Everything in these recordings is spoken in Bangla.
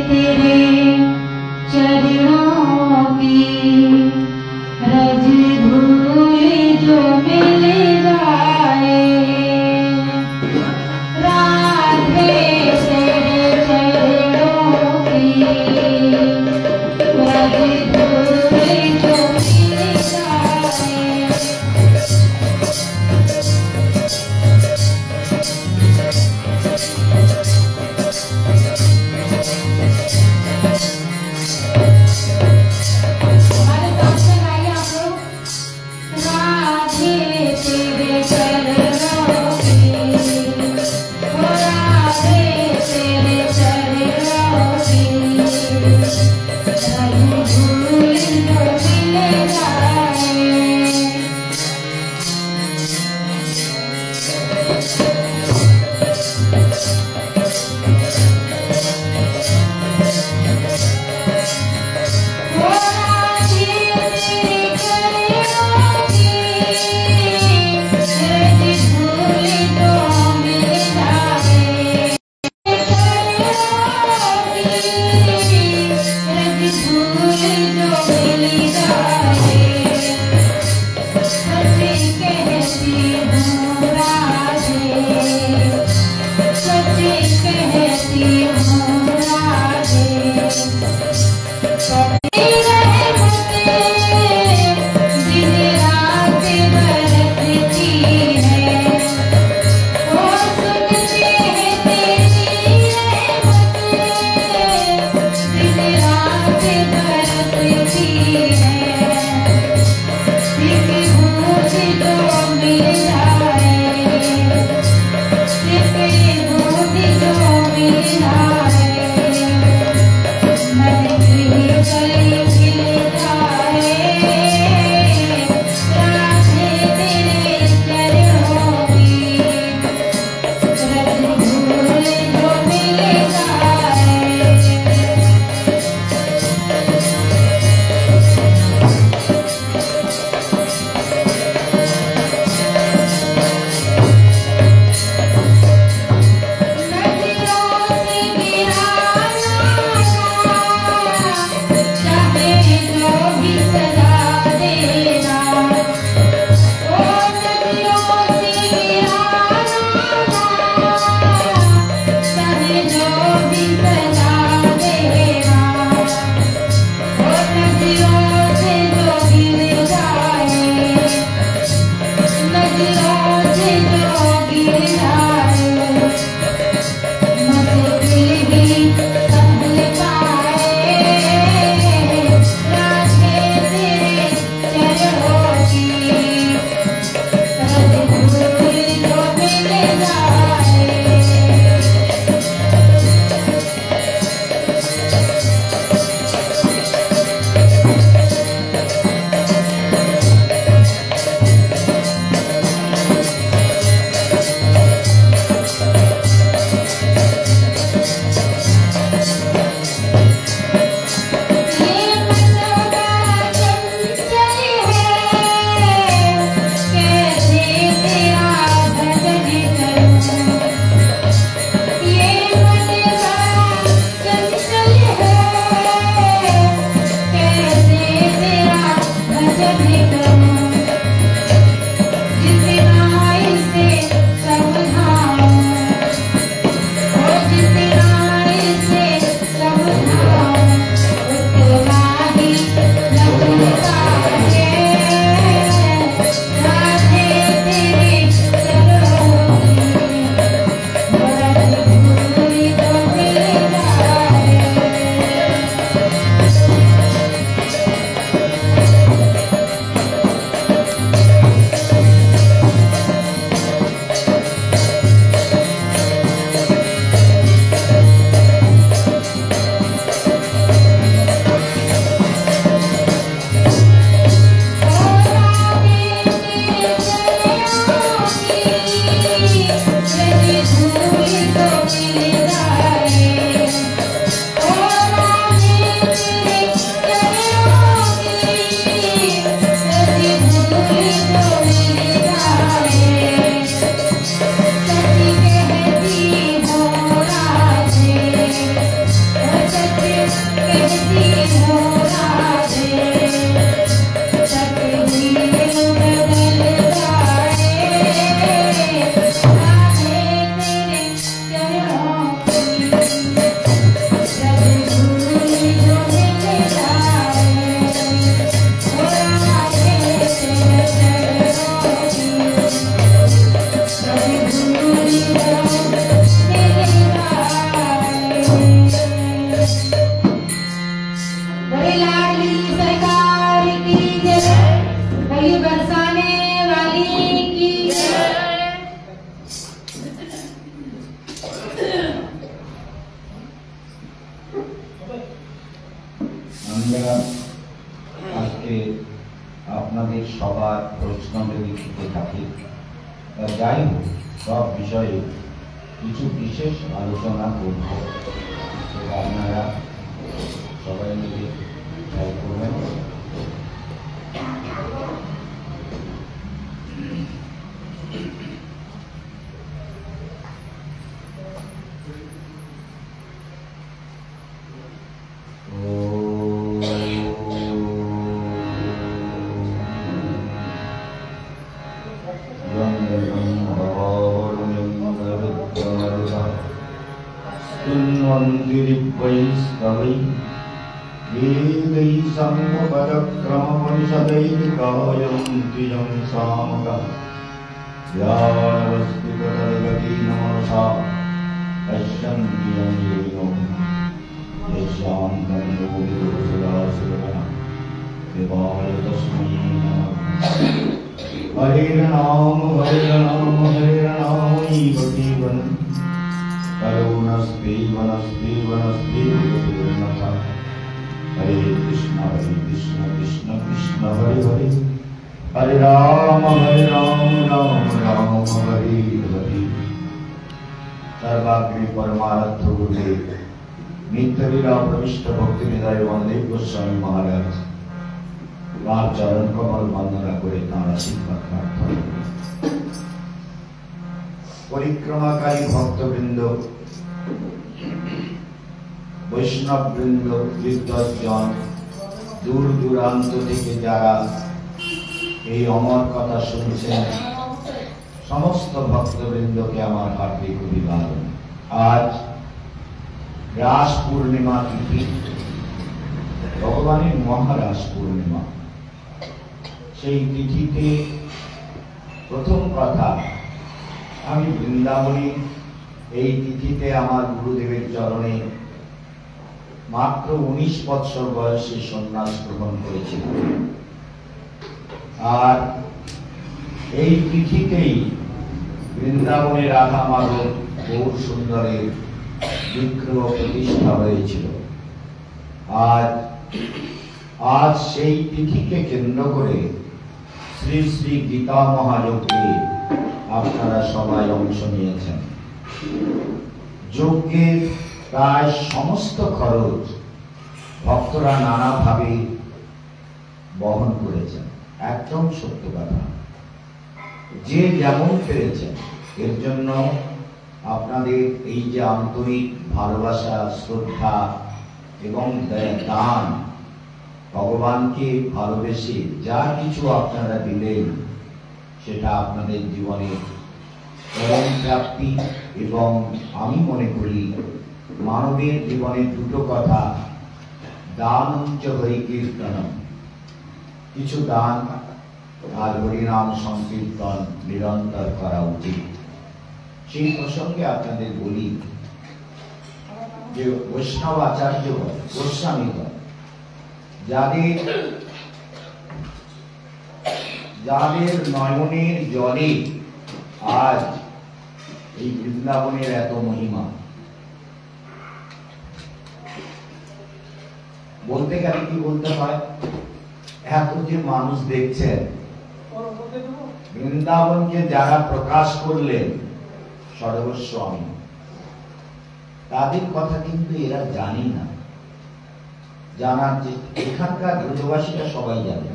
तेरे चरणों की रज धूल जो मिल जाए, राधे तेरे चरणों की रज धूल जो मिल जाए। আমরা আজকে আপনাদের সবার প্রশ্ন যদি থেকে থাকি, যাই হোক সব বিষয়ে কিছু বিশেষ আলোচনা করব, আপনারা সবাই মিলে ট্রাই করবেন। हरे राम हरे राम हरे राम जीवन करुणस्ते वनस्ते वनस्ते हरे कृष्ण कृष्ण कृष्ण हरे हरे हरे राम राम राम हरे हरे। सर्वाग्रे परमार्थ गुरुदेव नित्यलीला प्रविष्ट भक्ति हृदय वंदे गोस्वामी महाराज তার চরণ কমল বন্দনা করে তাঁর আশীর্বাদ প্রার্থনা। পরিক্রমাকারী ভক্তবৃন্দ, বৈষ্ণববৃন্দ, বিদ্বজ্জন, দূর দূরান্ত থেকে যারা এই অমর কথা শুনছেন, সমস্ত ভক্তবৃন্দকে আমার হার্দিক অভিবাদন। আজ রাস পূর্ণিমা তিথি, ভগবানের মহারাস পূর্ণিমা। সেই তিথিতে প্রথম কথা, আমি বৃন্দাবনে এই তিথিতে আমার গুরুদেবের চরণে মাত্র 19 বৎসর বয়সে সন্ন্যাস গ্রহণ করেছিলাম। আর এই তিথিতেই বৃন্দাবনে রাধা মাধব গৌর সুন্দরের বিগ্রহ প্রতিষ্ঠা হয়েছিল। আজ সেই তিথিকে কেন্দ্র করে শ্রী শ্রী গীতা মহাযজ্ঞে আপনারা সবাই অংশ নিয়েছেন। যজ্ঞের প্রায় সমস্ত খরচ ভক্তরা নানাভাবে বহন করেছেন। একদম সত্য কথা, যে যেমন পেরেছেন। এর জন্য আপনাদের এই যে আন্তরিক ভালোবাসা, শ্রদ্ধা এবং দান, ভগবানকে ভালোবেসে যা কিছু আপনারা দিলেন, সেটা আপনাদের জীবনে পরম প্রাপ্তি। এবং আমি মনে করি মানবের জীবনে দুটো কথা, দান উচ্চ হরি কীর্তনম, কিছু দান আর হরিনাম সংকীর্তন নিরন্তর করা উচিত। সেই প্রসঙ্গে আপনাদের বলি যে বৈষ্ণব আচার্য গোস্বামীগণ যাদের নয়নের জলে আজ এই বৃন্দাবনের এত মহিমা, বলতে গেলে কি বলতে হয়, এত যে মানুষ দেখছেন, বৃন্দাবনকে যারা প্রকাশ করলেন সর্বস্ব আমি, তাদের কথা কিন্তু এরা জানি না। জানার যে এখানকার ব্রজবাসীরা সবাই জানে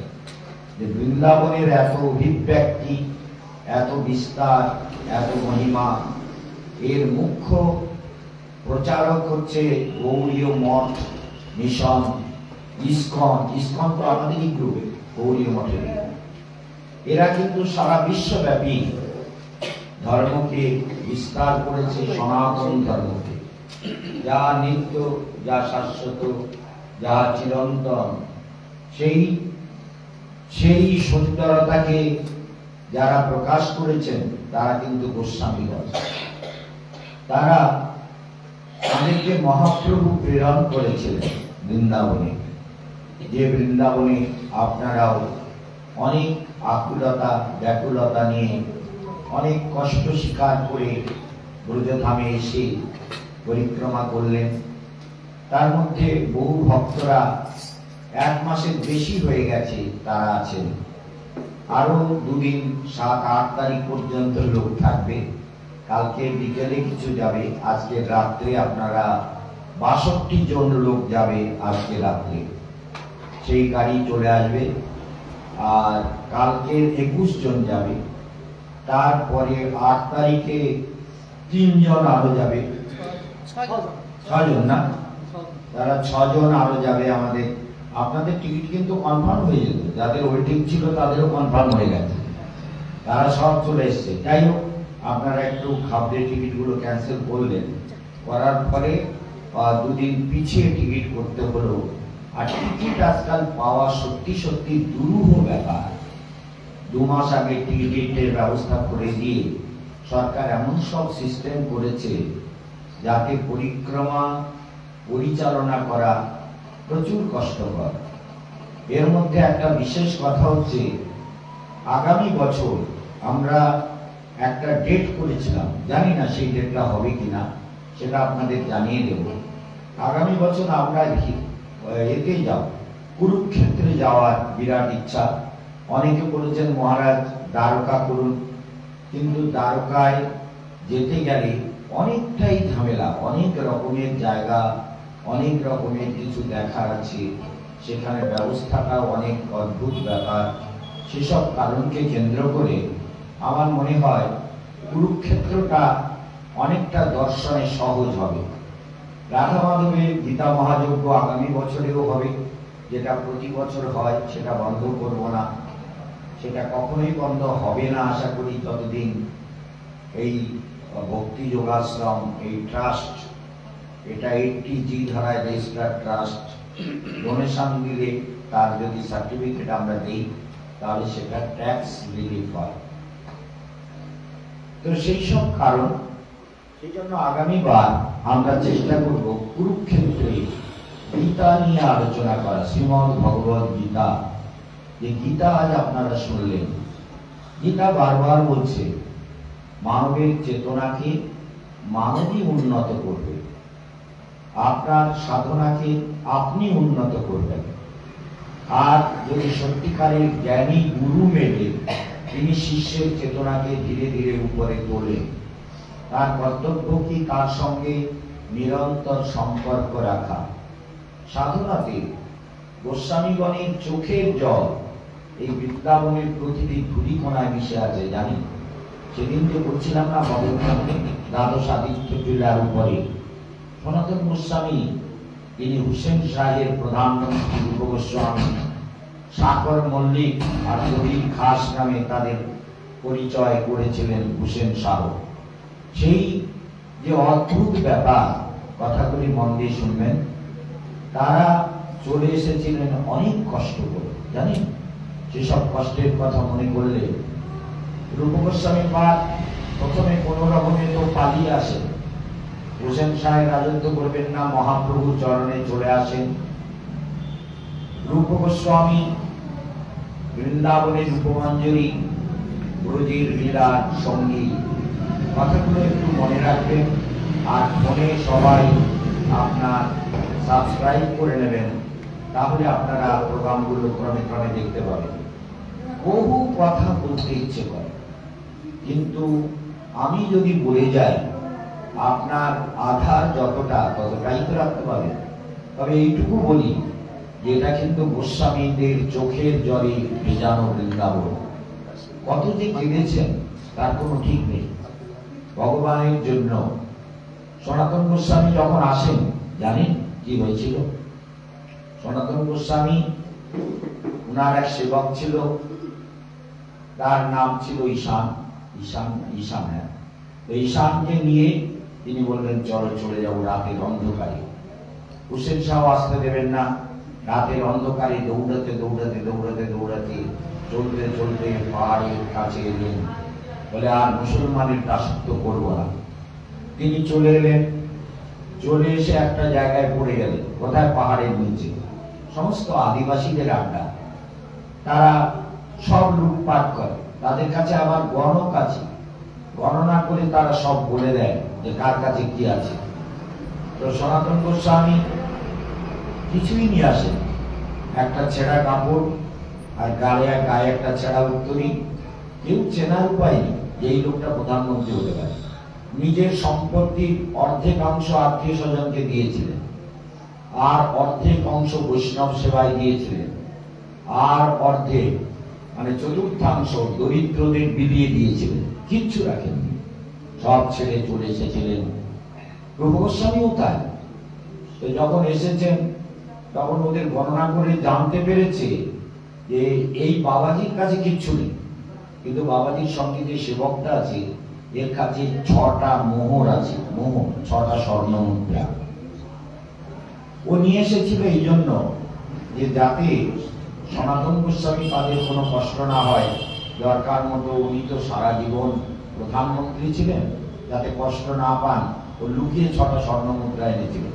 যে বৃন্দাবনের এত অভিব্যক্তি, এত বিস্তার, এত মহিমা। এর মুখ্য প্রচারক হচ্ছে গৌড়ীয় মঠ মিশন, ইস্কন। ইস্কন তো আমাদেরই গ্রুপে, গৌড়ীয় মঠের। এরা কিন্তু সারা বিশ্বব্যাপী ধর্মকে বিস্তার করেছে, সনাতন ধর্মকে, যা নিত্য, যা শাশ্বত, যা চিরন্তন। সেই সুন্দরতাকে যারা প্রকাশ করেছেন তারা কিন্তু গোস্বামীগণ। তারা আমাদেরকে মহাপ্রভু প্রেরণ করেছিলেন বৃন্দাবনে, যে বৃন্দাবনে আপনারাও অনেক আকুলতা ব্যাকুলতা নিয়ে, অনেক কষ্ট স্বীকার করে ব্রজধামে এসে পরিক্রমা করলেন। তার মধ্যে বহু ভক্তরা 1 মাসের বেশি হয়ে গেছে তারা আছেন। আরো 2 দিন 7-8 তারিখ পর্যন্ত লোক থাকবে। কালকে বিকেলে কিছু যাবে, আজকে রাত্রে আপনারা 62 জন লোক যাবে আজকে রাত্রে, সেই গাড়ি চলে আসবে। আর কালকে 21 জন যাবে, তারপরে 8 তারিখে 3 জন আরো যাবে, 6 জন না, তারা 6 জন আরো যাবে আমাদের। আপনাদের টিকিট কিন্তু কনফার্ম হয়ে যেত, যাদের ওয়েটিং ছিল তাদেরও কনফার্ম হয়ে গেছে, তারা সব চলে এসছে। যাই হোক, আপনারা একটু খাবড়ে টিকিটগুলো ক্যান্সেল করলেন, করার ফলে 2 দিন পিছিয়ে টিকিট করতে হলো। আর টিকিট আজকাল পাওয়া সত্যি সত্যি দুরূহ ব্যাপার। 2 মাস আগে টিকিটের ব্যবস্থা করে দিয়ে সরকার এমন সব সিস্টেম করেছে যাতে পরিক্রমা পরিচালনা করা প্রচুর কষ্টকর। এর মধ্যে একটা বিশেষ কথা হচ্ছে, আগামী বছর আমরা একটা ডেট করেছিলাম, জানি না সেই ডেটটা হবে কিনা, সেটা আপনাদের জানিয়ে দেব। আগামী বছর আমরা এতে যাব, কুরুক্ষেত্রে যাওয়ার বিরাট ইচ্ছা। অনেকে বলেছেন মহারাজ দ্বারকা করুন, কিন্তু দ্বারকায় যেতে গেলে অনেকটাই ঝামেলা, অনেক রকমের জায়গা, অনেক রকমের কিছু দেখার আছে, সেখানে ব্যবস্থাটা অনেক অদ্ভুত ব্যাপার। সেসব কারণকে কেন্দ্র করে আমার মনে হয় কুরুক্ষেত্রটা অনেকটা দর্শনে সহজ হবে। রাধা মাধবের গীতা মহাযজ্ঞ আগামী বছরেও হবে, যেটা প্রতি বছর হয়, সেটা বন্ধ করব না, সেটা কখনোই বন্ধ হবে না আশা করি, যতদিন এই ভক্তি যোগাশ্রম, এই ট্রাস্ট, এটা 80G ধারায় রেজিস্টার্ড ট্রাস্ট, ডোনেশন দিলে তার যদি সার্টিফিকেট আমরা দিই তাহলে সেটা ট্যাক্স রিলিফ হয়। তো সেই সব কারণ, সেই জন্য আগামীবার আমরা চেষ্টা করব কুরুক্ষেত্রে গীতা নিয়ে আলোচনা করা। শ্রীমদ্ ভগবদ গীতা, যে গীতা আজ আপনারা শুনলেন, গীতা বারবার বলছে মানবের চেতনাকে মানবই উন্নত করবে, আপনার সাধনাকে আপনি উন্নত করবেন। আর যদি সত্যিকারের জ্ঞানী গুরু মেলে তিনি শিষ্যের চেতনাকে ধীরে ধীরে উপরে তোলেন, তার কর্তব্য কি তার সঙ্গে নিরন্তর সম্পর্ক রাখা। সাধনাতে গোস্বামীগণের চোখের জল এই বৃন্দাবনের প্রতিটি ধূলিকণায় মিশে আছে, জানি। সেদিন যে বলছিলাম না ভগবানের দ্বাদশ আদিত্য টিলার উপরে, সনাতন গোস্বামী তিনি হুসেন শাহের প্রধানমন্ত্রী রূপ গোস্বামী, সাকর মল্লিক আর কবির খাস নামে তাদের পরিচয় করেছিলেন হুসেন শাহ। সেই যে অদ্ভুত ব্যাপার, কথাগুলি মন দিয়ে শুনবেন, তারা চলে এসেছিলেন অনেক কষ্ট করে, জানেন। সেসব কষ্টের কথা মনে করলে রূপ গোস্বামী পাঠ প্রথমে কোন রকমে তো পালিয়ে আসেন, হুসেন শাহের রাজত্ব করবেন না, মহাপ্রভু চরণে চলে আসেন। রূপ গোস্বামী বৃন্দাবনের রূপমঞ্জরি, গুরুজির লীলার সঙ্গী, কথাগুলো একটু মনে রাখবেন। আর ফোনে সবাই আপনার সাবস্ক্রাইব করে নেবেন, তাহলে আপনারা প্রোগ্রামগুলো ক্রমে ক্রমে দেখতে পাবেন। বহু কথা বলতে ইচ্ছে করে, কিন্তু আমি যদি বলে যাই আপনার আধার যতটা ততটাই তো রাখতে পারবেন। তবে এইটুকু বলি যে এটা কিন্তু গোস্বামীদের চোখের জলে ভেজানো বৃন্দাবন। কত যে কেঁদেছেন তার কোনো ঠিক নেই ভগবানের জন্য। সনাতন গোস্বামী যখন আসেন, জানেন কি হয়েছিল? সনাতন গোস্বামী, উনার এক সেবক ছিল, তার নাম ছিল ঈশান। ঈশান, হ্যাঁ। ঈশানকে নিয়ে তিনি বললেন চলো চলে যাবো রাতের অন্ধকারে। হুসেন শাহ আসতে দেবেন না। রাতের অন্ধকারে দৌড়াতে দৌড়াতে দৌড়াতে দৌড়াতে চলতে চলতে পাহাড়ের কাছে এলেন, বলে আর মুসলমানের দাসত্ব করবো না। তিনি চলে এলেন, চলে এসে একটা জায়গায় পড়ে গেলেন। কোথায়? পাহাড়ের নিচে। সমস্ত আদিবাসীদের আড্ডা, তারা সব লুটপাট করে, তাদের কাছে আবার গণক আছে, গণনা করে তারা সব বলে দেয় যে কার কাছে কি আছে। তো সনাতন গোস্বামী কিছুই নিয়ে আসেন, একটা ছেঁড়া কাপড় আর গায়ে একটা ছেঁড়া উত্তরী, কেউ চেনার উপায় নেই যে এই লোকটা প্রধানমন্ত্রী হতে পারে। নিজের সম্পত্তির অর্ধেক অংশ আত্মীয় স্বজনকে দিয়েছিলেন, আর অর্ধেক অংশ বৈষ্ণব সেবায় দিয়েছিলেন, আর অর্ধেক মানে চতুর্থাংশ দরিদ্রদের বিলিয়ে দিয়েছিলেন, কিচ্ছু রাখেননি, সব ছেড়ে চলে এসেছিলেন। প্রভু গোস্বামীও তাই। তো যখন এসেছেন তখন ওদের গণনা করে জানতে পেরেছে যে এই বাবাজির কাছে কিচ্ছু নেই, কিন্তু বাবাজির সঙ্গে যে সেবকটা আছে এর কাছে 6টা মোহর আছে, মোহর 6টা স্বর্ণ মুদ্রা। ও নিয়ে এসেছিল এই জন্য যে যাতে সনাতন গোস্বামী তাদের কোনো কষ্ট না হয়। দরকার মতো উনি তো সারা জীবন প্রধানমন্ত্রী ছিলেন, যাতে কষ্ট না পান ও লুকিয়ে 6টা স্বর্ণ মুদ্রা এনেছিল।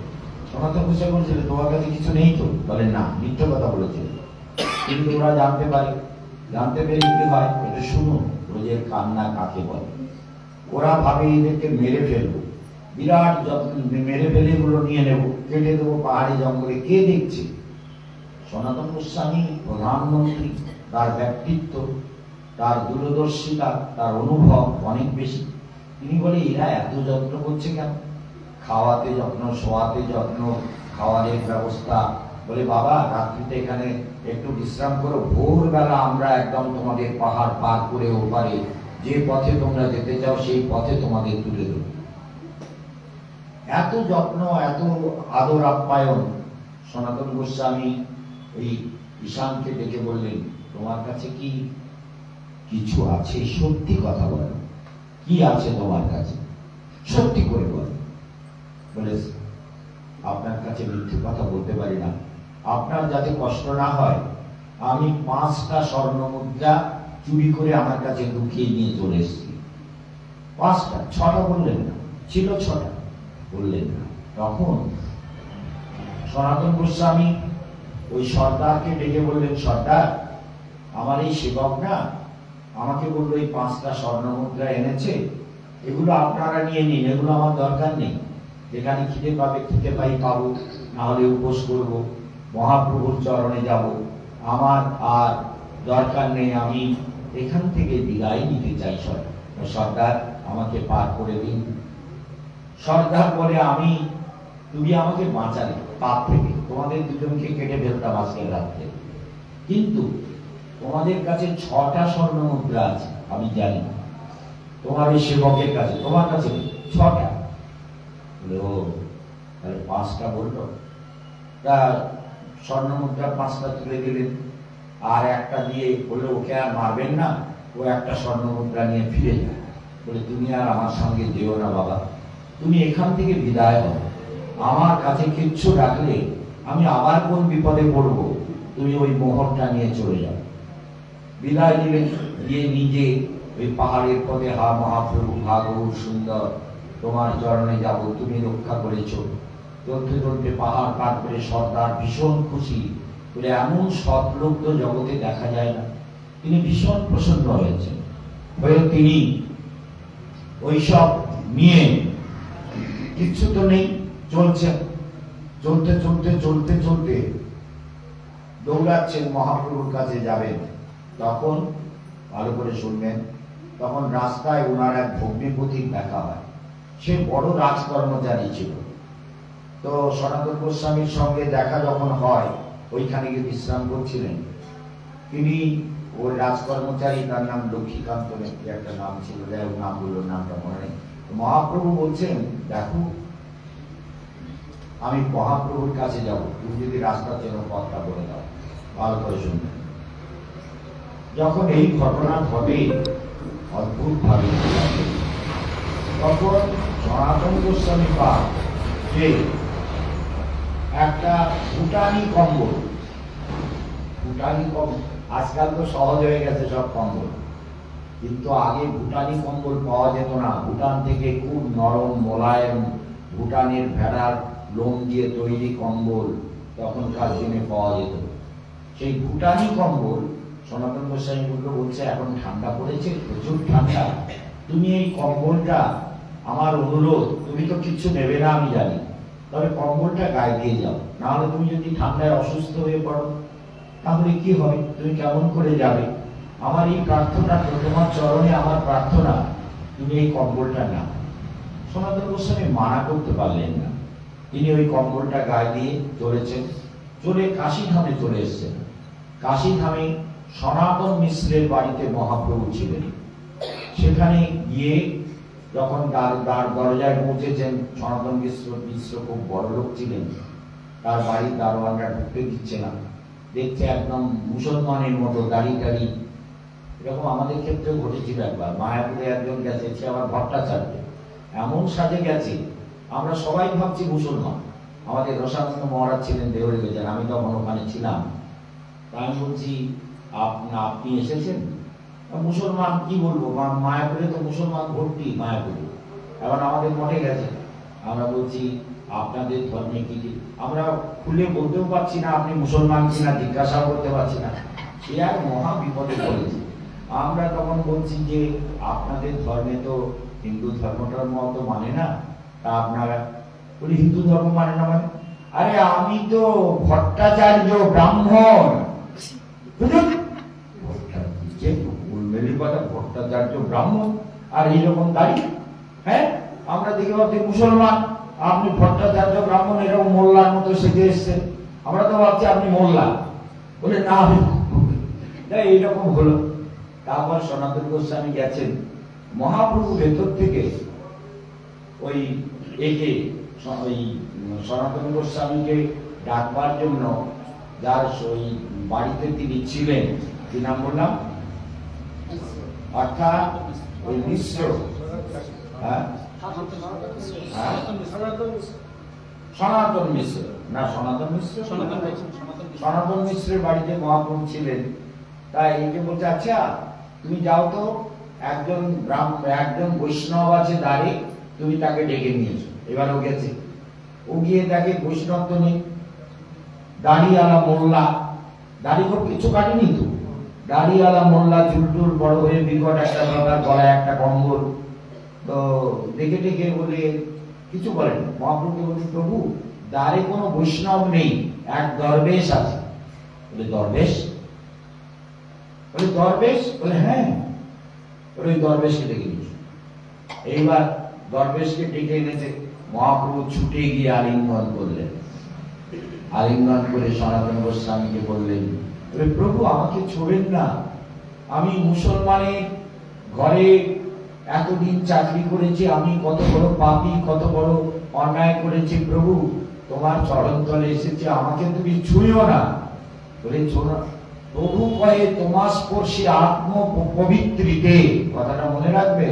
সনাতন গোস্বামী বলছিল তোমার কাছে কিছু নেই তো? বলে না, মিথ্যে কথা বলেছিল। কিন্তু ওরা জানতে পারে, জানতে পেরে কি হয়, এটা শুনুন রোজের কান্না কাকে বলে। ওরা ভাবে এদেরকে মেরে ফেলবো, বিরাট মেরে ফেলে এগুলো নিয়ে নেবো, কেটে দেবো পাহাড়ি জঙ্গলে, কে দেখছে? সনাতন গোস্বামী প্রধানমন্ত্রী, তার ব্যক্তিত্ব, তার দূরদর্শিতা, তার অনুভব অনেক বেশি। তিনি বলে এরা এত যত্ন করছে কেন? খাওয়াতে যত্ন, শোয়াতে যত্ন, খাওয়ানোর ব্যবস্থা। বলে বাবা রাত্রিতে এখানে একটু বিশ্রাম করো, ভোরবেলা আমরা একদম তোমাদের পাহাড় পার করে ওপারে যে পথে তোমরা যেতে চাও সেই পথে তোমাদের তুলে দেব। এত যত্ন, এত আদর আপ্যায়ন। সনাতন গোস্বামী এই ঈশানকে ডেকে বললেন তোমার কাছে কি কিছু আছে? সত্যি কথা বলো, কি আছে তোমার কাছে, সত্যি করে বলো। বলে আপনার কাছে মিথ্যে কথা বলতে পারি না, আপনার যাতে কষ্ট না হয় আমি 5টা স্বর্ণ মুদ্রা চুরি করে আমার কাছে লুকিয়ে নিয়ে চলে এসেছি। 5টা, 6টা বললেন না, ছিল 6টা, বললেন না। তখন সনাতন গোস্বামী ওই সর্দারকে ডেকে বললেন সর্দার আমার এই সেবক না আমাকে বললো এই 5টা স্বর্ণ মুদ্রা এনেছে, এগুলো আপনারা নিয়ে নিন, এগুলো আমার দরকার নেই। যেখানে খিদে পাবে খেতে পাই পাবো, না হলে উপোস করবো, মহাপ্রভুর চরণে যাব, আমার আর দরকার নেই, আমি এখান থেকে বিদায় নিতে চাই। সর্দার আমাকে পার করে দিন। সর্দার বলে তুমি আমাকে বাঁচালে পাপ থেকে, তোমাদের দুজনকে কেটে ফেলতাম আজকের রাত্রে, কিন্তু তোমাদের কাছে 6টা স্বর্ণ মুদ্রা আছে আমি জানি, তোমার ওই সেবকের কাছে, তোমার কাছে 6টা। ও তাহলে 5টা বললো। তা স্বর্ণ মুদ্রা 5টা তুলে দিলেন, আর একটা দিয়ে বললো ওকে আর মারবেন না, ও একটা স্বর্ণ মুদ্রা নিয়ে ফিরে যায়। বলে তুমি আর আমার সঙ্গে যেও না বাবা, তুমি এখান থেকে বিদায় হও, আমার কাছে কিচ্ছু রাখলে আমি আবার কোন বিপদে পড়বো, তুমি ওই মোহরটা নিয়ে চলে যাও। বিদায় দিলেন, গিয়ে নিজে ওই পাহাড়ের পথে হা মহাপ্রভু, হা গৌর সুন্দর, তোমার চরণে যাব, তুমি রক্ষা করেছ। চলতে চলতে পাহাড় পার করে সর্দার ভীষণ খুশি, বলে এমন সৎ লোক তো জগতে দেখা যায় না। তিনি ভীষণ প্রসন্ন হয়েছেন, হয়ে তিনি ওইসব নিয়ে কিচ্ছু তো নেই, চলছেন। চলতে চলতে চলতে চলতে দৌড়াচ্ছেন মহাপ্রভুর কাছে যাবেন। তখন ভালো করে শুনবেন, তখন রাস্তায় ওনার এক ভগ্নিপতির দেখা হয়। সে বড় রাজকর্মচারী ছিল। তো সনাতন গোস্বামীর সঙ্গে দেখা যখন হয়, ওইখানে গিয়ে বিশ্রাম করছিলেন। তিনি ওই রাজকর্মচারী, তার নাম লক্ষ্মীকান্ত নাকি একটা নাম ছিল, যাই হোক নামগুলোর নামটা মনে নেই। মহাপ্রভু বলছেন দেখো আমি মহাপ্রভুর কাছে যাব, তুমি যদি রাস্তার জন্য পথটা বলে দাও। ভালো করে শুনবেন। যখন এই ঘটনা ঘটে অদ্ভুত ভাবে, তখন সনাতন গোস্বামী পান যে একটা ভুটানি কম্বল, ভুটানি কম্বল আজকাল তো সহজ হয়ে গেছে সব কম্বল, কিন্তু আগে ভুটানি কম্বল পাওয়া যেত না। ভুটান থেকে খুব নরম মোলায়েম ভুটানের ভেড়ার লোম দিয়ে তৈরি কম্বল তখনকার দিনে পাওয়া যেত। সেই ভুটানি কম্বল সনাতন গোস্বামী বলছে এখন ঠান্ডা পড়েছে, প্রচুর ঠান্ডা, তুমি এই কম্বলটা, আমার অনুরোধ, তুমি তো কিচ্ছু নেবে না আমি জানি, তবে কম্বলটা গায়ে দিয়ে যাও, না হলে তুমি যদি ঠান্ডায় অসুস্থ হয়ে পড়ো তাহলে কি হবে, তুমি কেমন করে যাবে? আমার এই প্রার্থনা, তোমার চরণে আমার প্রার্থনা, তুমি এই কম্বলটা নাও। সনাতন গোস্বামী মানা করতে পারলেন না। তিনি ওই কম্বলটা গায়ে দিয়ে চলেছেন, চলে কাশীধামে চলে এসেছেন। কাশীধামে সনাতন মিশ্রের বাড়িতে মহাপ্রভু ছিলেন। সেখানে গিয়ে যখন দরজায় পৌঁছেছেন, সনাতন মিশ্র খুব বড় লোক ছিলেন, তার বাড়ির দারোয়ানরা ঢুকতে দিচ্ছে না। দেখছে একদম মুসলমানের মতো দাড়ি টাড়ি। এরকম আমাদের ক্ষেত্রেও ঘটেছিল একবার। মায়াপুরে একজন গেছে, সে আবার ভট্টাচার্য, এমন সাজে গেছে, আমরা সবাই ভাবছি মুসলমান। আমাদের রসানন্দ মহারাজ ছিলেন, দেওরে গেছেন, আমি তখন ওখানে ছিলাম। আমি বলছি, আপনি এসেছেন? মুসলমান কি বলবো, মায়াপুরে তো মুসলমান ভর্তি মায়াপুরে, এখন আমাদের মঠে গেছে। আমরা বলছি আপনাদের ধর্মে কি কি, আমরা খুলে বলতেও পারছি না আপনি মুসলমান কিনা, জিজ্ঞাসাও করতে পারছি না। সে আর মহা বিপদে পড়েছে। আমরা তখন বলছি যে আপনাদের ধর্মে তো হিন্দু ধর্মটার মতো মানে না, তা আপনারা? বলি হিন্দু ধর্ম মানে না মানে? আরে আমি তো ভট্টাচার্য ব্রাহ্মণ। ভট্টাচার্য ব্রাহ্মণ আর এইরকম দাড়ি, হ্যাঁ? আমরা দেখে ভাবছি মুসলমান, আপনি ভট্টাচার্য ব্রাহ্মণ, এরকম মোল্লার মতো সেজে এসছেন, আমরা তো ভাবছি আপনি মোল্লা। বলে না, এইরকম হলো। তারপর সনাতন গোস্বামী গেছেন, মহাপ্রভু ভেতর থেকে ওই একে ওই সনাতন গোস্বামীকে ডাকবার জন্য, যার ওই বাড়িতে তিনি ছিলেন, কি নাম বললাম, অর্থাৎ ওই মিশ্র, সনাতন মিশ্র না, সনাতন মিশ্রের বাড়িতে মহাপ্রভু ছিলেন। তাই একে বলছে, আচ্ছা তুমি যাও তো, একজন বৈষ্ণব আছে দাঁড়িয়ে, তুমি তাকে ডেকে নিয়েছো। এবার ও গেছে, ও গিয়ে দেখে বৈষ্ণব তো নেই, দাড়িওয়ালা মোল্লা, দাড়ি খুব কিছু কাটেনি তো, দাড়িওয়ালা মোল্লা, চুলটুল বড় হয়ে, বিকট একটা বাবার গলায় একটা কম্বল। তো ডেকে ডেকে বলে, কিছু বলেন। মহাপ্রভুকে বলছে, প্রভু দ্বারে কোনো বৈষ্ণব নেই, এক দরবেশ আছে। বলে দরবেশ? বলে দরবেশ? বলে হ্যাঁ। ওই দরবেশকে ডেকে নিয়েছে। এইবার দরবেশকে ডেকে এনেছে, মহাপ্রভু ছুটে গিয়ে আলিঙ্গন করলেন। আলিঙ্গন করে সনাতন গোস্বামীকে বললেন, প্রভু আমাকে ছোড়েন না, আমি মুসলমানের ঘরে এতদিন চাকরি করেছি, আমি কত বড় পাপী, কত বড় অন্যায় করেছি, প্রভু তোমার চরণ তলে এসেছি, আমাকে তুমি ছুঁয়ো না। বলে ছোড়ো। প্রভু কয়ে তোমার স্পর্শী আত্ম পবিত্রিতে, কথাটা মনে রাখবে,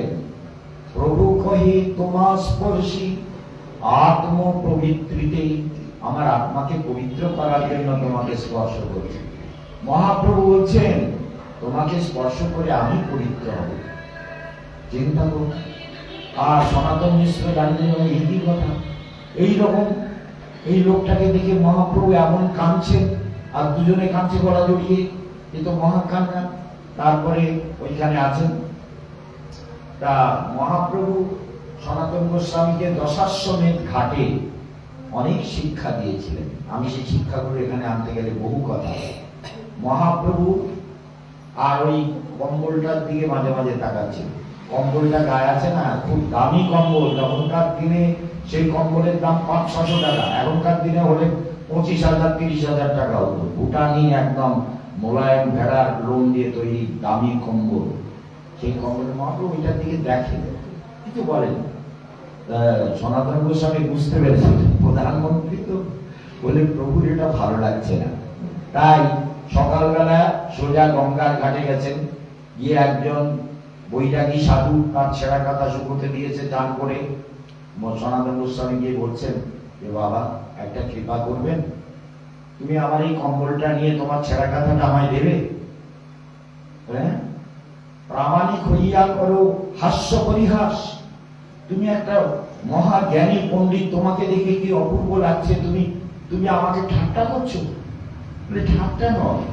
প্রভু কহে তোমার স্পর্শী আত্ম পবিত্রিতে, আমার আত্মাকে পবিত্র করার জন্য তোমাকে স্পর্শ করছি। মহাপ্রভু বলছেন তোমাকে স্পর্শ করে আমি পবিত্র হব, চিন্তা করুন। আর সনাতন মিশ্র জানলেন এই কথা। এইরকম এই লোকটাকে দেখে মহাপ্রভু এমন কাঁদছেন, আর দুজনে কাঁদছে গলা জড়িয়ে, এ তো মহাকান্না। তারপরে ওইখানে আছেন, তা মহাপ্রভু সনাতন গোস্বামীকে দশাশ্বমেধ ঘাটে অনেক শিক্ষা দিয়েছিলেন। আমি সেই শিক্ষাগুলো এখানে আনতে গেলে বহু কথা। মহাপ্রভু আর ওই কম্বলটার দিকে মাঝে মাঝে তাকাচ্ছেন। কম্বলটা গায়ে আছে না, খুব দামি কম্বল। তখনকার দিনে সেই কম্বলের দাম 500-600 টাকা, এখনকার দিনে হলে 25,000-30,000 টাকা হতো। ভুটানি একদম মোলায়েম ভেড়ার লোম দিয়ে তৈরি দামি কম্বল। সেই কম্বলের মহাপ্রভু এটার দিকে দেখেন, কিছু বলেন। সনাতন গোস্বামী বুঝতে পেরেছেন প্রধানমন্ত্রী তো, বলে প্রভুর এটা ভালো লাগছে না। তাই সকালবেলা সোজা গঙ্গার ঘাটে গেছেন, গিয়ে একজন বৈরাগী সাধু তার ছেঁড়া কাঁথা শুকোতে দিয়েছে চান করে। সনাতন গোস্বামী গিয়ে বলছেন যে বাবা একটা কৃপা করবেন, তুমি আমার এই কম্বলটা নিয়ে তোমার ছেঁড়া কাঁথাটা আমায় দেবে? হ্যাঁ, প্রামাণিক হইয়া করো হাস্য পরিহাস। তুমি একটা মহাজ্ঞানী পণ্ডিত, তোমাকে দেখে কি অপূর্ব লাগছে, তুমি আমাকে ঠাট্টা করছো? বলে ঠাট্টা নয়,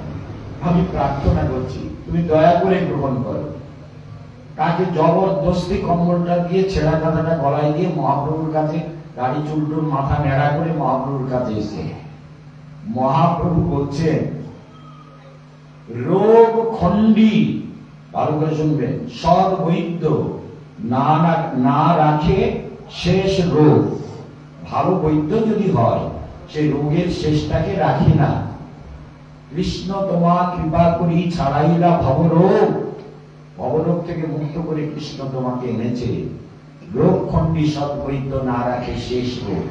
আমি প্রার্থনা করছি, তুমি দয়া করে গ্রহণ করো। তাকে জবরদস্তি কম্বলটা দিয়ে ছেঁড়া কাঁথাটা গলায় দিয়ে মহাপ্রভুর কাছে, গাড়ি চুলটুল মাথা নেড়া করে মহাপ্রভুর কাছে এসে মহাপ্রভু বলছেন রোগ খণ্ডী, ভালো করে শুনবেন, সৎ বৈদ্য না রাখে শেষ রোগ। ভালো বৈদ্য যদি হয়, সে রোগের শেষটাকে রাখে না। কৃষ্ণ তোমা কৃপা করি ছাড়াইলা ভবরোগ, ভবরোগ থেকে মুক্ত করে কৃষ্ণ তোমাকে এনেছে। রোগ খণ্ডী সৎ বৈদ্য না রাখে শেষ রোগ।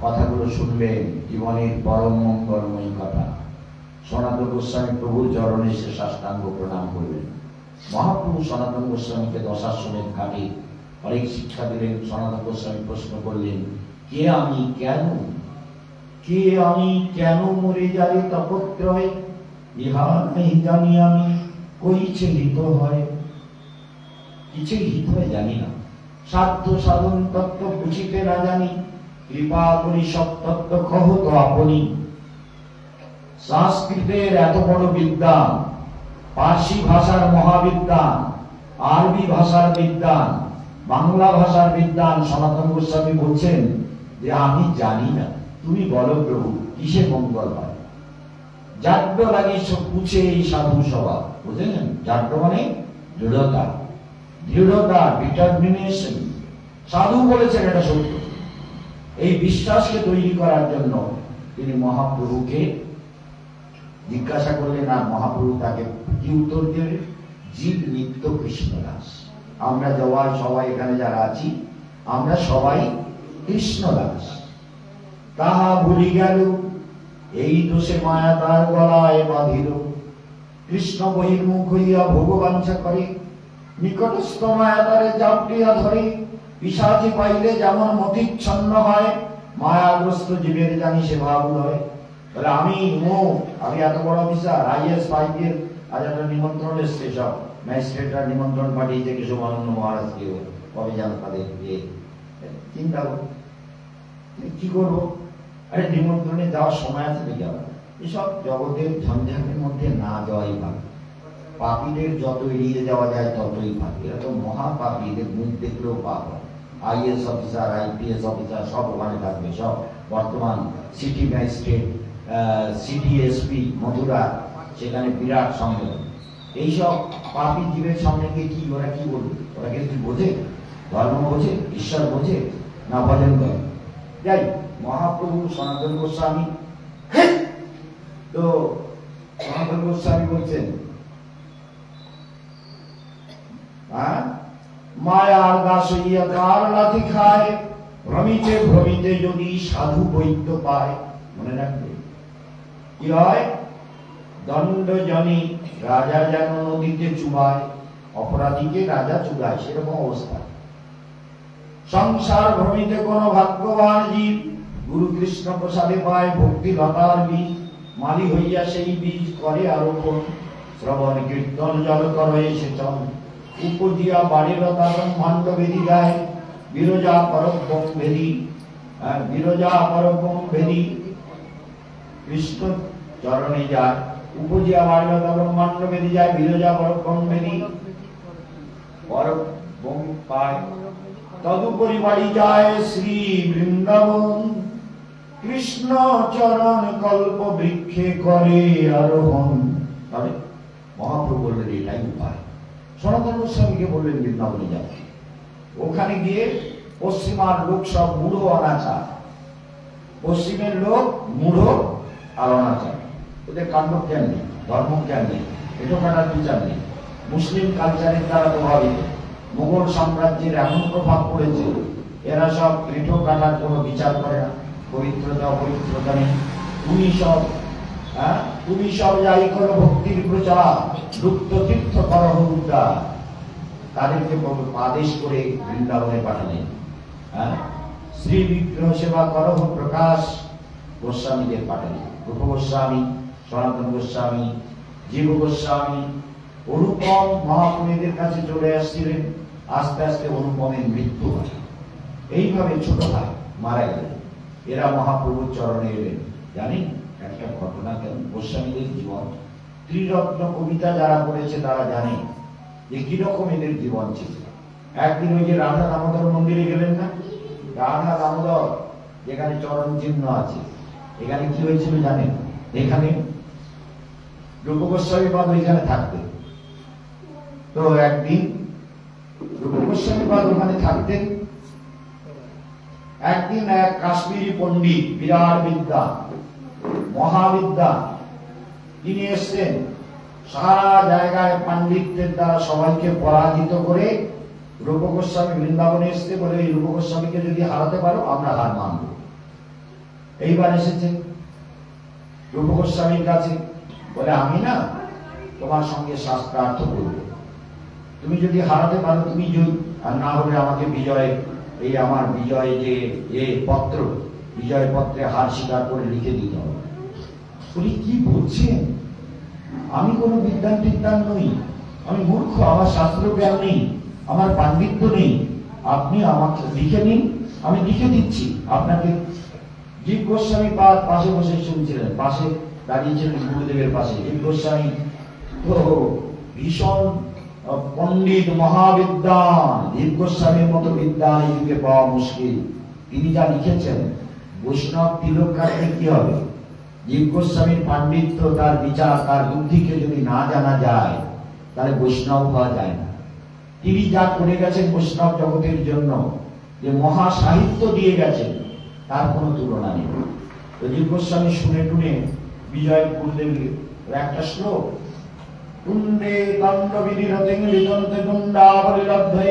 কথাগুলো শুনবেন, জীবনের পরম মঙ্গলময়ী কথা। সনাতন গোস্বামী প্রভুর চরণে সে সাষ্টাঙ্গ প্রণাম করবেন। মহাপ্রভু সনাতন গোস্বামীকে দশাশ্বমেধ ঘাটে অনেক শিক্ষা দিলেন। সনাতন গোস্বামী প্রশ্ন করলেন, কে আমি কেন মরে যাই তপত্রয়, ইহা নেই জানি আমি, কইছে হিত হয়। কিছুই হিত হয় জানি না, সাধ্য সাধন তত্ত্ব বুঝিতে না জানি, কৃপা করি সব তত্ত্ব কহ তো আপনি। সংস্কৃতের এত বড় বিদ্যান, পার্সি ভাষার মহাবিদ্যান, আরবি ভাষার বিদ্যান, বাংলা ভাষার বিদ্যান, সনাতন গোস্বামী বলছেন যে আমি জানি না, তুমি বলো প্রভু কিসে মঙ্গল হয়। জাড্য লাগি পুছে এই সাধু সভা, বুঝলেন? জাড্য মানে দৃঢ়তা, ডিটারমিনেশন। সাধু বলেছেন এটা সত্য। এই বিশ্বাসকে তৈরি করার জন্য তিনি মহাপ্রভুকে জিজ্ঞাসা করলেন, আর মহাপ্রভু তাকে কি উত্তর দিলেন? জীব নিত্য কৃষ্ণদাস। আমরা সবাই এখানে যারা আছি, আমরা সবাই কৃষ্ণদাস। তাহা ভুলি গেল, এই দোষে মায়া তার গলায় বাঁধিল। কৃষ্ণ বহির্মুখ হইয়া ভোগবাঞ্ছা করে, নিকটস্থ মায়া তারে জাপটিয়া ধরে। পিশাচি পাইলে যেমন মতিচ্ছন্ন হয়, মায়াগ্রস্ত জীবের জানি সে ভাব হয়। তাহলে আমি এত বড় অফিসার, IAS 5 এর আজ একটা নিমন্ত্রণ এসছে, সব ম্যাজিস্ট্রেটরা নিমন্ত্রণ পাঠিয়েছে কেশবানন্দ মহারাজকে, কবে জানো তাদের চিন্তা করো কি করবো। আরে নিমন্ত্রণে যাওয়ার সময় আছে নাকি? আবার এসব জগতের ঝঞ্ঝাটের মধ্যে না যাওয়াই ভালো। পাপীদের যত এড়িয়ে যাওয়া যায় ততই ভালো। এরা তো মহাপাপী, এদের মুখ দেখলেও পাপ হয়। IAS অফিসার, IPS অফিসার সব ওখানে থাকবে, সব বর্তমান city magistrate, city SP Mathura, সেখানে বিরাট সম্মেলন। এইসব পাপী জীবের সামনে গিয়ে ওরা কি বলবে? ওরা কিন্তু বোঝে, ধর্ম বোঝে, ঈশ্বর বোঝে না, ভজন করে। যাই মহাপ্রভু সনাতন গোস্বামী, তো সনাতন গোস্বামী বলছেন, মায়ার দাস হইয়া কার লাথি খায়, ভ্রমিতে ভ্রমিতে যদি সাধু বৈদ্য পায়। মনে রাখবে কি হয়? দণ্ড জনি রাজা যেন নদীতে চুবায়, অপরাধীকে রাজা চুবায়, সেরকম অবস্থা। সংসার ভ্রমিতে কোন ভাগ্যবান জীব, গুরু কৃষ্ণ প্রসাদে পায় ভক্তি লতার বীজ। মালি হইয়া সেই বীজ করে আরোপণ, শ্রবণ কীর্তন জল করে এসে চল। উপজিয়া বাড়ির তার ব্রহ্মাণ্ড বেদি গায়, বিরজা পরব্রহ্ম ভেদি, বিরজা পরব্রহ্ম ভেদি কৃষ্ণ চরণে যায়। উপজিয়া বাড়ির তার ব্রহ্মাণ্ড বেদি যায়, বিরজা পরব্রহ্ম ভেদি পরব্রহ্ম পায়। তদুপরি বাড়ি যায় শ্রী বৃন্দাবন, কৃষ্ণ চরণ কল্প বৃক্ষে করে আরোহণ। তাহলে মহাপ্রভু বললেন এটাই উপায়। সনাতন গোস্বামীকে বললেন বৃন্দাবনে যাবে। ওখানে গিয়ে পশ্চিমার লোক সব মূঢ় অনাচার, পশ্চিমের লোক মূঢ় আর অনাচার, ওদের কাণ্ড জ্ঞান নেই, ধর্ম জ্ঞান নেই, এটো কাটার বিচার নেই। মুসলিম কালচারের দ্বারা প্রভাবিত, মোগল সাম্রাজ্যের এমন প্রভাব পড়েছে, এরা সব এটো কাটার কোনো বিচার করে না, পবিত্রতা অপবিত্রতা নেই। তুমি সব যাই করো ভক্তির প্রচার, লুপ্ত তীর্থ করো উদ্ধার। তাদেরকে আদেশ করে বৃন্দাবনে পাঠালেন। শ্রী বিগ্রহ সেবা করো প্রকাশ, গোস্বামীদের পাঠালেন। রূপ গোস্বামী, সনাতন গোস্বামী, জীব গোস্বামী, অনুপম মহাপুরীদের কাছে চলে আসছিলেন। আস্তে আস্তে অনুপমের মৃত্যু হয়। এইভাবে ছোট ভাই মারা গেলেন। এরা মহাপ্রভুর চরণে এলেন। জানেন একটা ঘটনা কেন? গোস্বামীদের জীবন, ত্রিরত্ন কবিতা যারা পড়েছে তারা জানে যে কিরকম এদের জীবন ছিল। একদিন ওই যে রাধা দামোদর মন্দিরে গেলেন না, রাধা দামোদর যেখানে চরণ চিহ্ন আছে, এখানে কি হয়েছিল জানেন? এখানে রূপ গোস্বামী পাদ ওইখানে থাকতেন। তো একদিন রূপ গোস্বামী পাদ ওখানে থাকতেন। একদিন এক কাশ্মীরি পণ্ডিত, বিরাট বিদ্যা, মহাবিদ্যা, তিনি এসছেন সারা জায়গায় পাণ্ডিত্যের দ্বারা সবাইকে পরাজিত করে রূপ গোস্বামী বৃন্দাবনে এসছে, বলে এই রূপ গোস্বামীকে যদি হারাতে পারো আমরা হার মানব। এইবার এসেছে রূপ গোস্বামীর কাছে, বলে আমি না তোমার সঙ্গে শাস্ত্রার্থ করব, তুমি যদি হারাতে পারো তুমি জয়ী, আর না হলে আমাকে বিজয়, এই আমার বিজয় যে পত্র, বিজয় পত্রে হার স্বীকার করে লিখে দিতে হবে। বলি কি বলছেন, আমি কোনো বিদ্যান নই, আমি মূর্খ, আমার শাস্ত্র জ্ঞান নেই, আমার পাণ্ডিত্য নেই, আপনি আমাকে লিখে নিন, আমি লিখে দিচ্ছি আপনাকে। জীব গোস্বামী পাশে বসে শুনছিলেন, পাশে দাঁড়িয়েছিলেন গুরুদেবের পাশে। জীব গোস্বামী তো ভীষণ পণ্ডিত, মহাবিদ্যান, জীব গোস্বামীর মতো বিদ্যান এই যুগে পাওয়া মুশকিল। তিনি যা লিখেছেন, বৈষ্ণব তিলক কাটলে কি হবে? জীব গোস্বামীর পাণ্ডিত্য, তার বিচার, তার বুদ্ধিকে যদি না জানা যায় তাহলে বৈষ্ণব হওয়া যায় না। তিনি যা করে গেছেন বৈষ্ণব জগতের জন্য, যে মহা সাহিত্য দিয়ে গেছেন, তার কোনো তুলনা নেই। তো জীব গোস্বামী শুনে টুনে বিজয় গুরুদেবের একটা শ্লোক, কুণ্ডে দণ্ড বিধিরতে লিখন্তে কুণ্ডাবলিলব্ধে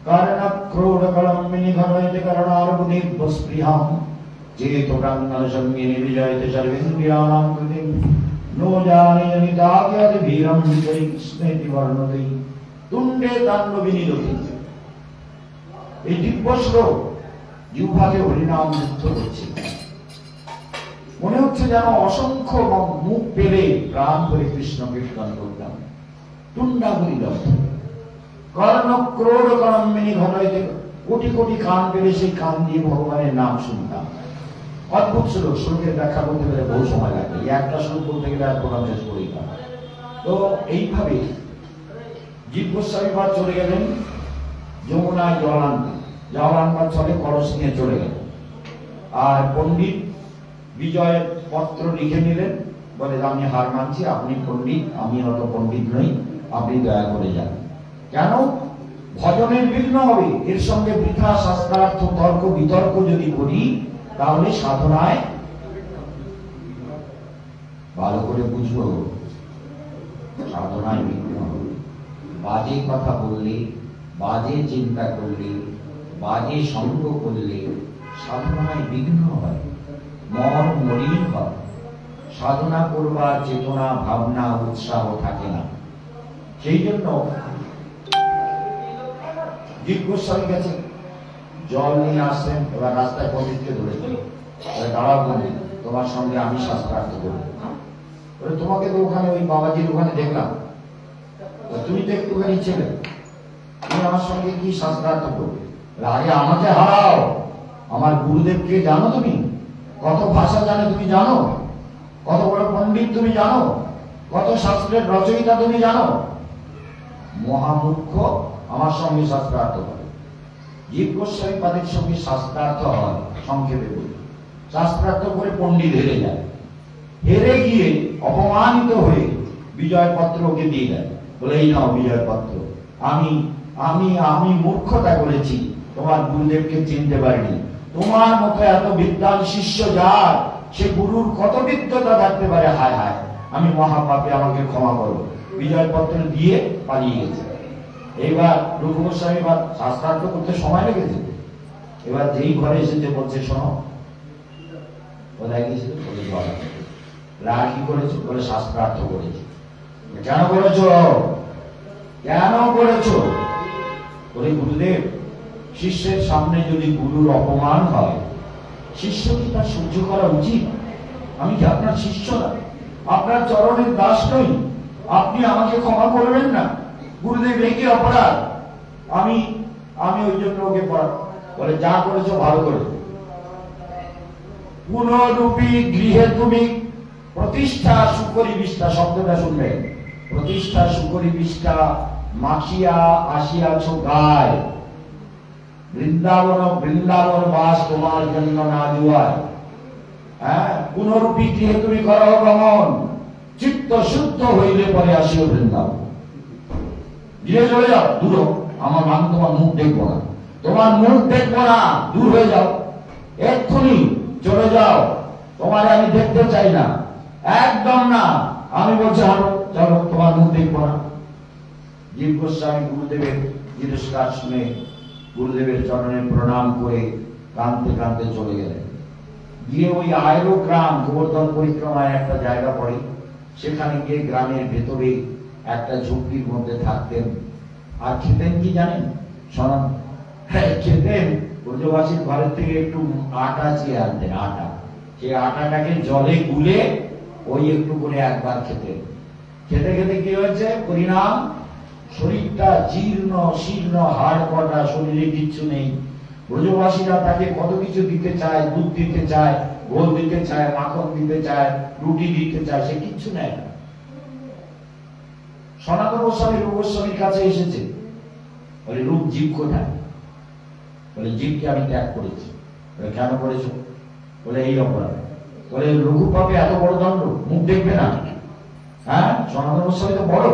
কারণক্রোধ কলম্বিনী ঘনয়তে করণার্বুদিবস্পৃহাম চেতো প্রাঙ্গণ সঙ্গিনী বিজয়তে সর্বেন্দ্রিয়াণাম কৃতিম নো জানয়নি তাকে বীরম বিজয়ী স্মৃতি বর্ণতে তুণ্ডে দণ্ড বিনিরতে। এই দিব্য শ্লোক জিহ্বাকে হরিনাম মুক্ত করছে, মনে হচ্ছে যেন অসংখ্য মুখ পেলে প্রাণ করে কৃষ্ণ কীর্তন করতাম। তুণ্ডাবলী লব্ধ কর্ণ ক্রোধ কলম্বিনী ঘনয়তে, কোটি কোটি কান পেলে সেই কান দিয়ে ভগবানের নাম শুনতাম। অদ্ভুত শ্লোক, শ্লোকের ব্যাখ্যা করতে গেলে বহু সময় লাগে, এই একটা শ্লোক বলতে গেলে আর প্রোগ্রাম শেষ করেই না। তো এইভাবে জীব গোস্বামী চলে গেলেন যমুনায় জল আনতে, জল আনবার চলে কলস নিয়ে চলে গেলেন। আর পণ্ডিত বিজয় পত্র লিখে নিলেন, বলে আমি হার মানছি, আপনি পণ্ডিত, আমি অত পণ্ডিত নই, আপনি দয়া করে যান। কেন? ভজনের বিঘ্ন হবে, এর সঙ্গে বৃথা শাস্ত্রার্থ তর্ক বিতর্ক যদি করি তাহলে সাধনায়, ভালো করে বুঝবো, সাধনায় বিঘ্ন হবে। বাজে কথা বললে, বাজে চিন্তা করলে, বাজে সঙ্গ করলে সাধনায় বিঘ্ন হয়, মন মলিন হয়, সাধনা করবার চেতনা, ভাবনা, উৎসাহ থাকে না। সেই জন্য জীব গোস্বামী গেছে, জল নিয়ে আসছেন। এবার রাস্তায় পণ্ডিতকে ধরেছে, দাঁড়াও পণ্ডিত, তোমার সঙ্গে আমি শাস্ত্রার্থ করব। তোমাকে তো ওখানে ওই বাবাজির ওখানে দেখলাম, তুমি তো একটুখানি ছেলে, তুমি আমার সঙ্গে কি শাস্ত্রার্থ করবে? আগে আমাকে হারাও, আমার গুরুদেবকে জানো তুমি? কত ভাষা জানে তুমি জানো? কত বড় পণ্ডিত তুমি জানো? কত শাস্ত্রের রচয়িতা তুমি জানো? মহামূর্খ আমার সঙ্গে শাস্ত্রার্থ করে। জীব গোস্বামী পাদের সঙ্গে শাস্ত্রার্থ হয়, সংক্ষেপে বলি, শাস্ত্রার্থ করে পণ্ডিত হেরে যায়। হেরে গিয়ে অপমানিত হয়ে বিজয় পত্র ওকে দিয়ে দেয়, বলে এই নাও বিজয় পত্র, আমি আমি আমি মূর্খতা করেছি, তোমার গুরুদেবকে চিনতে পারিনি। তোমার মতো এত বিদ্বান শিষ্য যার, সে গুরুর কত বিদ্যতা থাকতে পারে, হায় হায় আমি মহাপাপে, আমাকে ক্ষমা করো। বিজয় পত্র দিয়ে পালিয়ে গেছে। এইবার রূপ গোস্বামী শাস্ত্রার্থ করতে সময় লেগেছে। এবার যেই ঘরে এসেছে বলছে, শোনো, কোথায় গেছিল? বলে জল আনতে। কি করেছো? বলে শাস্ত্রার্থ করেছি। কেন করেছো? কেন করেছো? বলে গুরুদেব, শিষ্যের সামনে যদি গুরুর অপমান হয়, শিষ্য কি তার সহ্য করা উচিত? আমি কি আপনার শিষ্য না? আপনার চরণের দাস নই? আপনি আমাকে ক্ষমা করবেন না? গুরুদেব এই কি অপরাধ? আমি আমি ওই জন্য ওকে বলে, যা করেছো ভালো করেছো। পুনরূপী গৃহে তুমি প্রতিষ্ঠা সুকরি বিষ্ঠা, শব্দটা শুনবেন, প্রতিষ্ঠা সুকরি বিষ্ঠা মাখিয়া আসিয়াছ গায়, বৃন্দাবন বৃন্দাবন বাস তোমার জন্য না জুয়ায়। হ্যাঁ, পুনরূপী গৃহে তুমি করো গমন, চিত্ত চিত্ত শুদ্ধ হইলে পরে আসিও বৃন্দাবন। গিয়ে চলে যাও দূর, আমার আমি তোমার মুখ দেখবো না, তোমার মুখ দেখবো না, দূর হয়ে যাও, এক্ষুনি চলে যাও, তোমার আমি দেখতে চাই না, একদম না। আমি বলছি হাঁটো, চলো, তোমার মুখ দেখবো না। জীব গোস্বামী গুরুদেবের তিরস্কার শুনে গুরুদেবের চরণে প্রণাম করে কাঁদতে কাঁদতে চলে গেলেন। গিয়ে ওই আয়রো গ্রাম গোবর্ধন পরিক্রমায় একটা জায়গা পড়ে, সেখানে গিয়ে গ্রামের ভেতরে একটা ঝুঁকির মধ্যে থাকতেন। আর খেতেন কি জানেন? শোনান, খেতেন ব্রজবাসীর ঘরের থেকে একটু আটা চেয়ে আনতেন, আটা। সেই আটাটাকে জলে গুলে ওই একটু করে একবার খেতেন। খেতে খেতে কি হয়েছে পরিণাম? শরীরটা জীর্ণ শীর্ণ, হাড় কটা, শরীরে কিচ্ছু নেই। ব্রজবাসীরা তাকে কত কিছু দিতে চায়, দুধ দিতে চায়, গোল দিতে চায়, মাখন দিতে চায়, রুটি দিতে চায়, সে কিচ্ছু নেয় না। সনাতন গোস্বামী রূপ গোস্বামীর কাছে এসেছে, বলে রূপ জীব কোথায়? বলে জীবকে আমি ত্যাগ করেছি। বলে কেন করেছো? বলে এই অপরাধ। বলে লঘু পাপে এত বড় দণ্ড, মুখ দেখবে না? হ্যাঁ, সনাতন গোস্বামী তো বড়,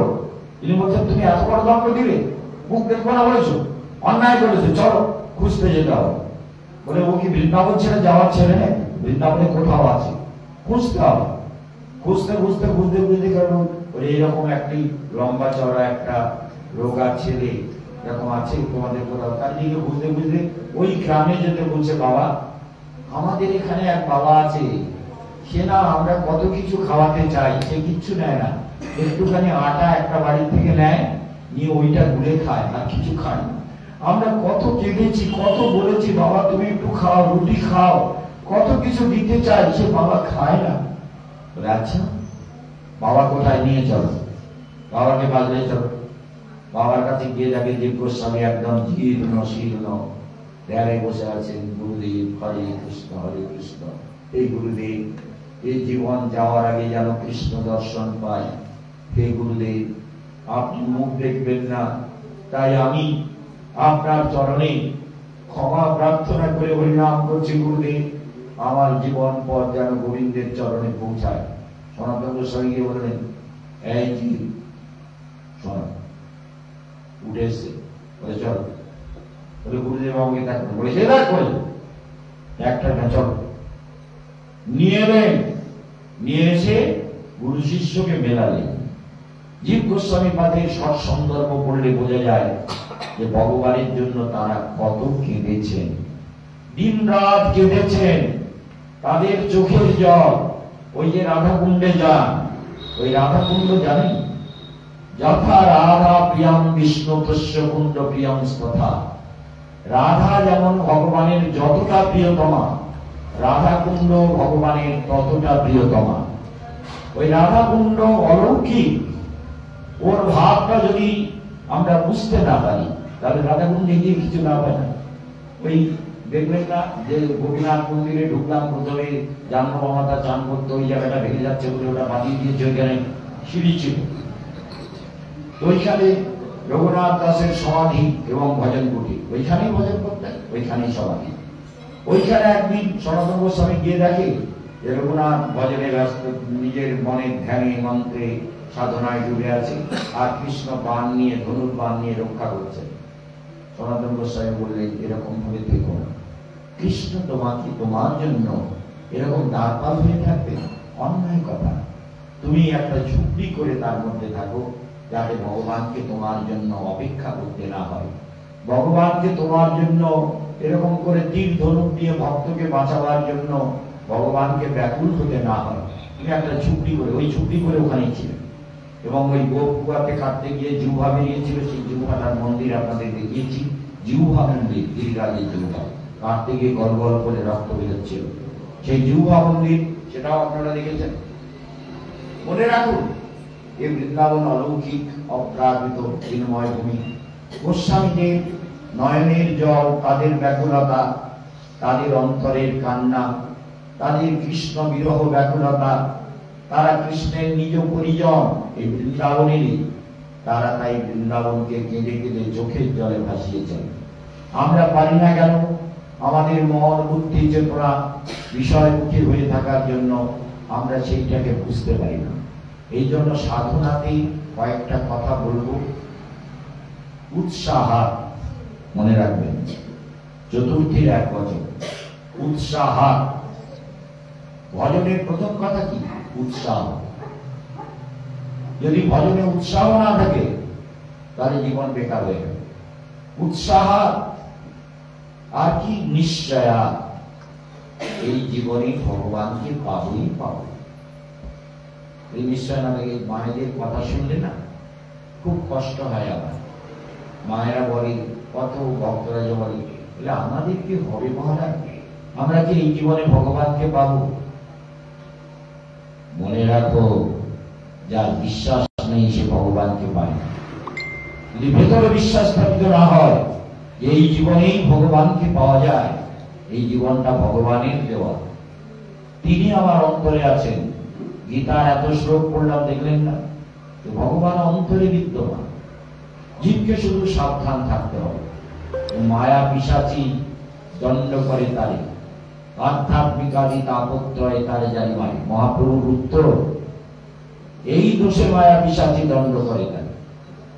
তিনি বলছেন তুমি এত বড় দণ্ড দিলে, মুখ দেখবো না বলেছো, অন্যায় করেছো, চলো খুঁজতে যেতে হবে। বলে ও কি বৃন্দাবন ছেড়ে যাওয়ার ছেলে নেই? বৃন্দাবনে কোথাও আছে, খুঁজতে হবে। খুঁজতে খুঁজতে বুঝতে বুঝতে গেল বলে এইরকম একটি লম্বা চওড়া একটা রোগা ছেলে এরকম আছে তোমাদের কোথাও। তার দিকে বুঝতে বুঝতে ওই গ্রামে যেতে বলছে, বাবা আমাদের এখানে এক বাবা আছে, সে না আমরা কত কিছু খাওয়াতে চাই, সে কিচ্ছু নেয় না, একটুখানি আটা একটা বাড়ি থেকে নেয়, নিয়ে ওইটা গুলে খায়, আর কিছু খায় না। আমরা কত কেঁদেছি, কত বলেছি বাবা তুমি একটু খাও, রুটি খাও, কত কিছু দিতে চাই, সে বাবা খায় না। আচ্ছা বাবা কোথায়? নিয়ে চলো, বাবাকে বাজলে চলো। বাবার কাছে গিয়ে দেখে জীব গোস্বামী একদম জীর্ণ শীর্ণ দেয়ালে বসে আছেন। গুরুদেব হরে কৃষ্ণ হরে কৃষ্ণ। এই গুরুদেব, এই জীবন যাওয়ার আগে যেন কৃষ্ণ দর্শন পায়। হে গুরুদেব, আপনি মুখ দেখবেন না, তাই আমি আপনার চরণে ক্ষমা প্রার্থনা করে হরিনাম করছি। গুরুদেব, আমার জীবন পর যেন গোবিন্দের চরণে পৌঁছায়। সনাতন গোস্বামী গিয়ে বললেন, এই কি শোনো, উঠে এসছে, বলে চলো। বলে গুরুদেব আমাকে দেখবেন, বলে সে দেখ করে একটা চলো। নিয়ে এলেন, নিয়ে এসে গুরু শিষ্যকে মেলালেন। জীব গোস্বামী পাদের সৎ সন্দর্ভ পড়লে বোঝা যায় যে ভগবানের জন্য তারা কত কেঁদেছেন, দিন রাত কেঁদেছেন। তাদের চোখের জল, ওই যে রাধাকুণ্ডে যান, ওই রাধাকুণ্ড জানেন, যথা রাধা প্রিয়াম বিষ্ণু তস্য কুণ্ড প্রিয়াম তথা। রাধা যেমন ভগবানের যতটা প্রিয়তমা, রাধাকুণ্ড ভগবানের ততটা প্রিয়তমা। ওই রাধাকুণ্ড অলৌকিক, ওর ভাবটা যদি আমরা বুঝতে না পারি তাহলে রাধাকুণ্ডে গিয়ে কিছু না পাই না। ওই দেখবেন না যে গোপীনাথ মন্দিরে ঢুকলাম, প্রথমে জাহ্নবমাতা চান করতে, ওই জায়গাটা ভেঙে যাচ্ছে বলে ওটা বাঁধিয়ে দিয়েছে, ওইখানে সিঁড়ি ছিল। ওইখানে রঘুনাথ দাসের সমাধি এবং ভজন কুটি, ওইখানেই ভজন করতেন, ওইখানেই সমাধি। ওইখানে একদিন সনাতন গোস্বামী গিয়ে দেখে যে রঘুনাথ ভজনে ব্যস্ত, নিজের মনের ধ্যানে মন্ত্রে সাধনায় ডুবে আছে, আর কৃষ্ণ বাণ নিয়ে, ধনুর বাণ নিয়ে রক্ষা করছে। সনাতন গোস্বামী বললেন, এরকম ভাবে দেখো না, কৃষ্ণ তোমাকে তোমার জন্য এরকম দাঁড়পাল হয়ে থাকবে, অন্যায় কথা। তুমি একটা ঝুঁকি করে তার মধ্যে থাকো, যাতে ভগবানকে তোমার জন্য অপেক্ষা করতে না হয়, ভগবানকে তোমার জন্য এরকম করে তীর ধনুক দিয়ে ভক্তকে বাঁচাবার জন্য ভগবানকে ব্যাকুল হতে না হয়। তুমি একটা ঝুঁকি করে, ওই ঝুঁকি করে ওখানেই ছিল। এবং ওই গোপুয়াকে কাটতে গিয়ে জিহ্বা বেরিয়েছিল, সেই জিহ্বাটার মন্দির আপনাদের দেখিয়েছি, জিহ্বা মন্দির, গিরিরাজের জিহ্বা কাটতে গিয়ে গল গল করে রক্ত বেরোচ্ছিল, সেই জিহ্বা মন্দির, সেটাও আপনারা দেখেছেন। মনে রাখুন, এই বৃন্দাবন অলৌকিক, অপ্রাকৃত চিন্ময় ভূমি। গোস্বামীদের নয়নের জল, তাদের ব্যাকুলতা, তাদের অন্তরের কান্না, তাদের কৃষ্ণ বিরহ ব্যাকুলতা, তারা কৃষ্ণের নিজ পরিজন, এই বৃন্দাবনেরই। তারা তাই বৃন্দাবনকে কেঁদে কেঁদে চোখের জলে ভাসিয়েছেন। আমরা পারি না কেন? আমাদের মন বুদ্ধি চেতনা বিষয়মুখী হয়ে থাকার জন্য আমরা সেইটাকে বুঝতে পারি না। এই জন্য সাধনাতে কয়েকটা কথা বলবো। উৎসাহ, মনে রাখবেন, চতুর্থীর এক বচন, উৎসাহ। ভজনের প্রথম কথা কি? উৎসাহ। যদি ভজনে উৎসাহ না থাকে তাহলে জীবন বেকার হয়ে যাবে। উৎসাহ আর কি? নিশ্চয়া। এই জীবনে ভগবানকে পাবই পাবো। এই নিশ্চয় না থাকে। মায়েদের কথা শুনলে না খুব কষ্ট হয় আমার। মায়েরা বলে, কত ভক্তরা যে বলে, আমাদের কি হবে মহারাজ? আমরা কি এই জীবনে ভগবানকে পাবো? মনে রাখো, যার বিশ্বাস নেই সে ভগবানকে পায় না। যদি ভেতরে বিশ্বাস স্থাপিত না হয় এই জীবনেই ভগবানকে পাওয়া যায়, এই জীবনটা ভগবানের দেওয়া। তিনি আমার অন্তরে আছেন। গীতার এত শ্লোক পড়লাম, দেখলেন না? ভগবান অন্তরে বিদ্যমান। জীবকে শুধু সাবধান থাকতে হবে। মায়া পিশাচি দণ্ড করে তারে, আধ্যাত্মিকাদি তাপত্রয় তারে জানি মারে। মহাপ্রভুর উত্তর, এই দোষে মায়া পিশাচি দণ্ড করে তারে।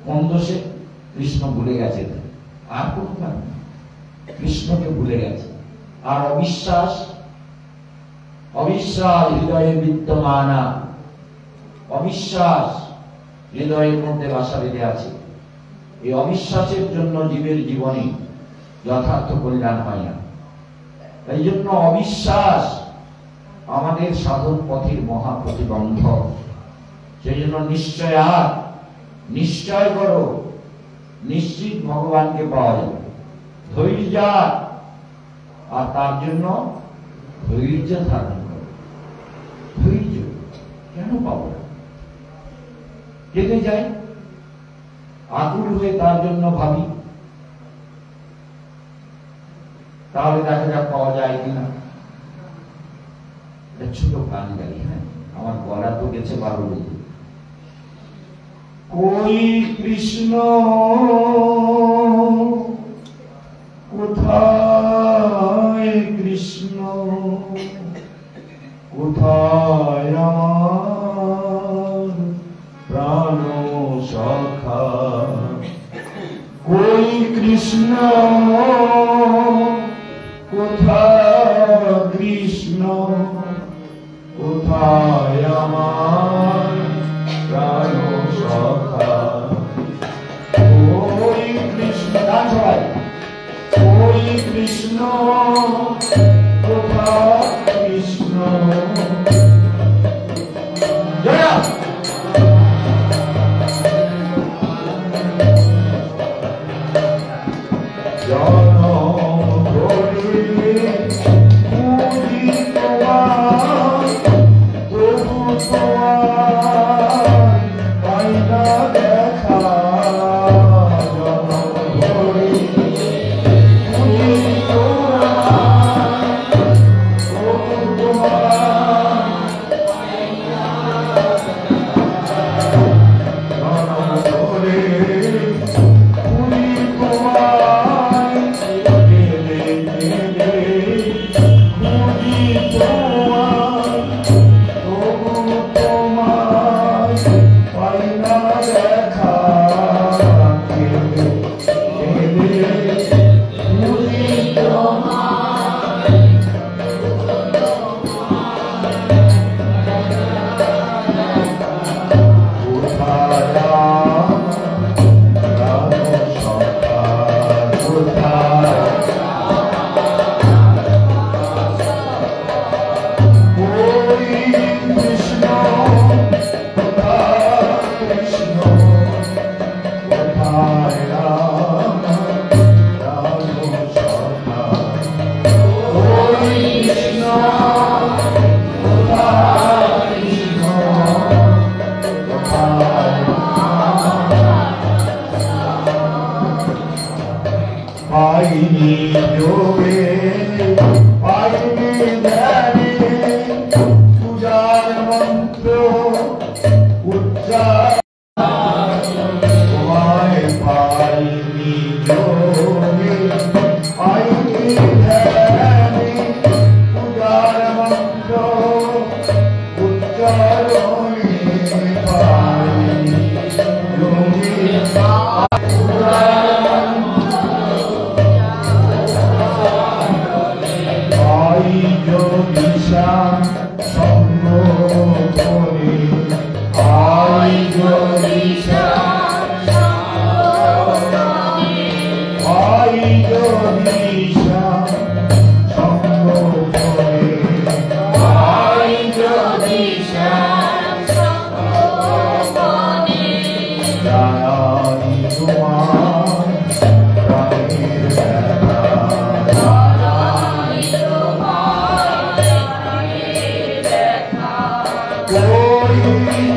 কোন দোষে? কৃষ্ণ ভুলে গেছে, আর কোন কারণ? কৃষ্ণকে ভুলে গেছে। আর অবিশ্বাস, অবিশ্বাস হৃদয়ে বিদ্যমানা। অবিশ্বাস হৃদয়ের মধ্যে বাসা বেঁধে আছে। এই অবিশ্বাসের জন্য জীবের জীবনে যথার্থ কল্যাণ হয় না। এই জন্য অবিশ্বাস আমাদের সাধন পথের মহা প্রতিবন্ধক। সেই জন্য নিশ্চয় করো, নিশ্চিত ভগবানকে পাওয়া যাবে। ধৈর্য, আর তার জন্য ধৈর্য ধারণ করো। ধৈর্য কেন পাবো না? যেতে যাই, আকুল হয়ে তার জন্য ভাবি, তাহলে দেখা যাক পাওয়া যায় কিনা। ছোট গান গাই, হ্যাঁ, আমার গলা তো গেছে 12 দিন। কই কৃষ্ণ কোথায় কৃষ্ণ, কোথায় আমার প্রাণ সখা। কই কৃষ্ণ কোথায় কৃষ্ণ, কোথায় আমার প্রাণ সখা। ওই কৃষ্ণ, গান সবাই। ওই কৃষ্ণ কোথায় কৃষ্ণ, জয়।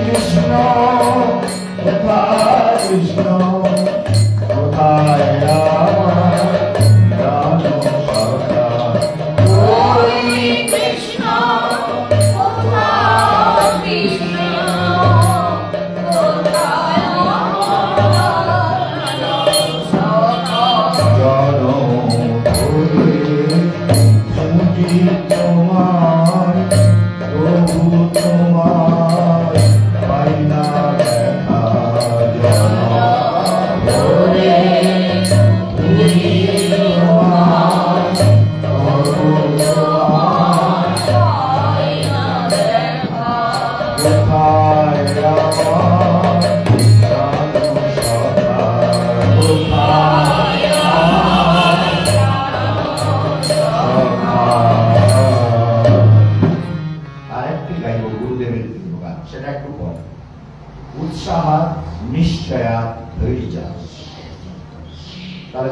কৃষ্ণ কোথায় কৃষ্ণ কোথায় রাম সরকার কৃষ্ণ কৃষ্ণ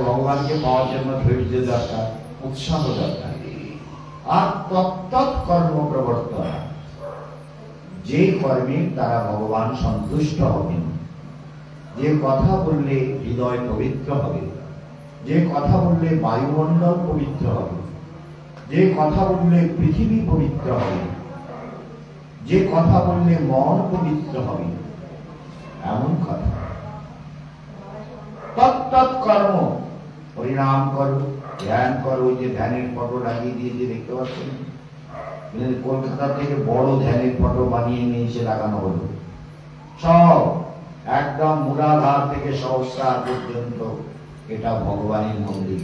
ভগবানকে পাওয়ার জন্য ধৈর্য দরকার, উৎসাহ দরকার। আর তত্তৎ কর্ম প্রবর্তন, যে কর্মে তারা ভগবান সন্তুষ্ট হবেন, যে কথা বললে হৃদয় পবিত্র হবে, যে কথা বললে বায়ুমণ্ডল পবিত্র হবে, যে কথা বললে পৃথিবী পবিত্র হবে, যে কথা বললে মন পবিত্র হবে, এমন কথা। তত্তৎ কর্ম, হরিনাম করো, ধ্যান করো। যে ধ্যানের ফটো লাগিয়ে দিয়েছে দেখতে পাচ্ছেন, কলকাতা থেকে বড় ধ্যানের ফটো বানিয়ে নিয়ে এসে লাগানো হলো। সব একদম মূলাধার থেকে সহস্রার পর্যন্ত এটা ভগবানের মন্দির।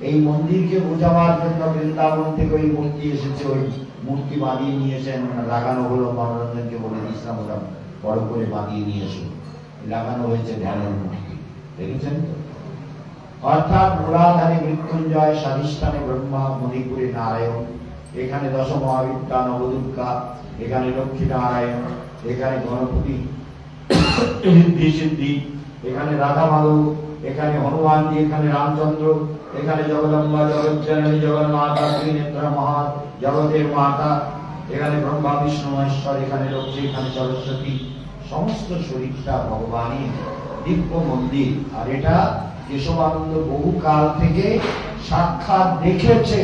এই মন্দিরকে বোঝাবার জন্য বৃন্দাবন থেকে ওই মূর্তি এসেছে, ওই মূর্তি বানিয়ে নিয়ে এসে লাগানো হলো। মনোরঞ্জনকে বলে দিয়েছিলাম ওরা বড় করে বানিয়ে নিয়ে এসে লাগানো হয়েছে ধ্যানের মূর্তি, দেখেছেন তো? অর্থাৎ মূলাধারে মৃত্যুঞ্জয়, স্বাধিষ্ঠানে ব্রহ্মা, মণিপুরে নারায়ণ, এখানে দশ মহাবিদ্যা, নবদুর্গা, এখানে লক্ষ্মী নারায়ণ, এখানে গণপতি ঋদ্ধি সিদ্ধি, এখানে রাধা মাধব, এখানে হনুমানজি, এখানে রামচন্দ্র, এখানে জগদম্বা, জগজ্জননী, জগন্মাতা, ত্রিনেত্রা মহা, জগতের মাতা, এখানে ব্রহ্মা বিষ্ণু মহেশ্বর, এখানে লক্ষ্মী, এখানে সরস্বতী। সমস্ত শরীরটা ভগবানের দিব্য মন্দির। আর এটা কেশবানন্দ বহু কাল থেকে সাক্ষাৎ দেখেছে।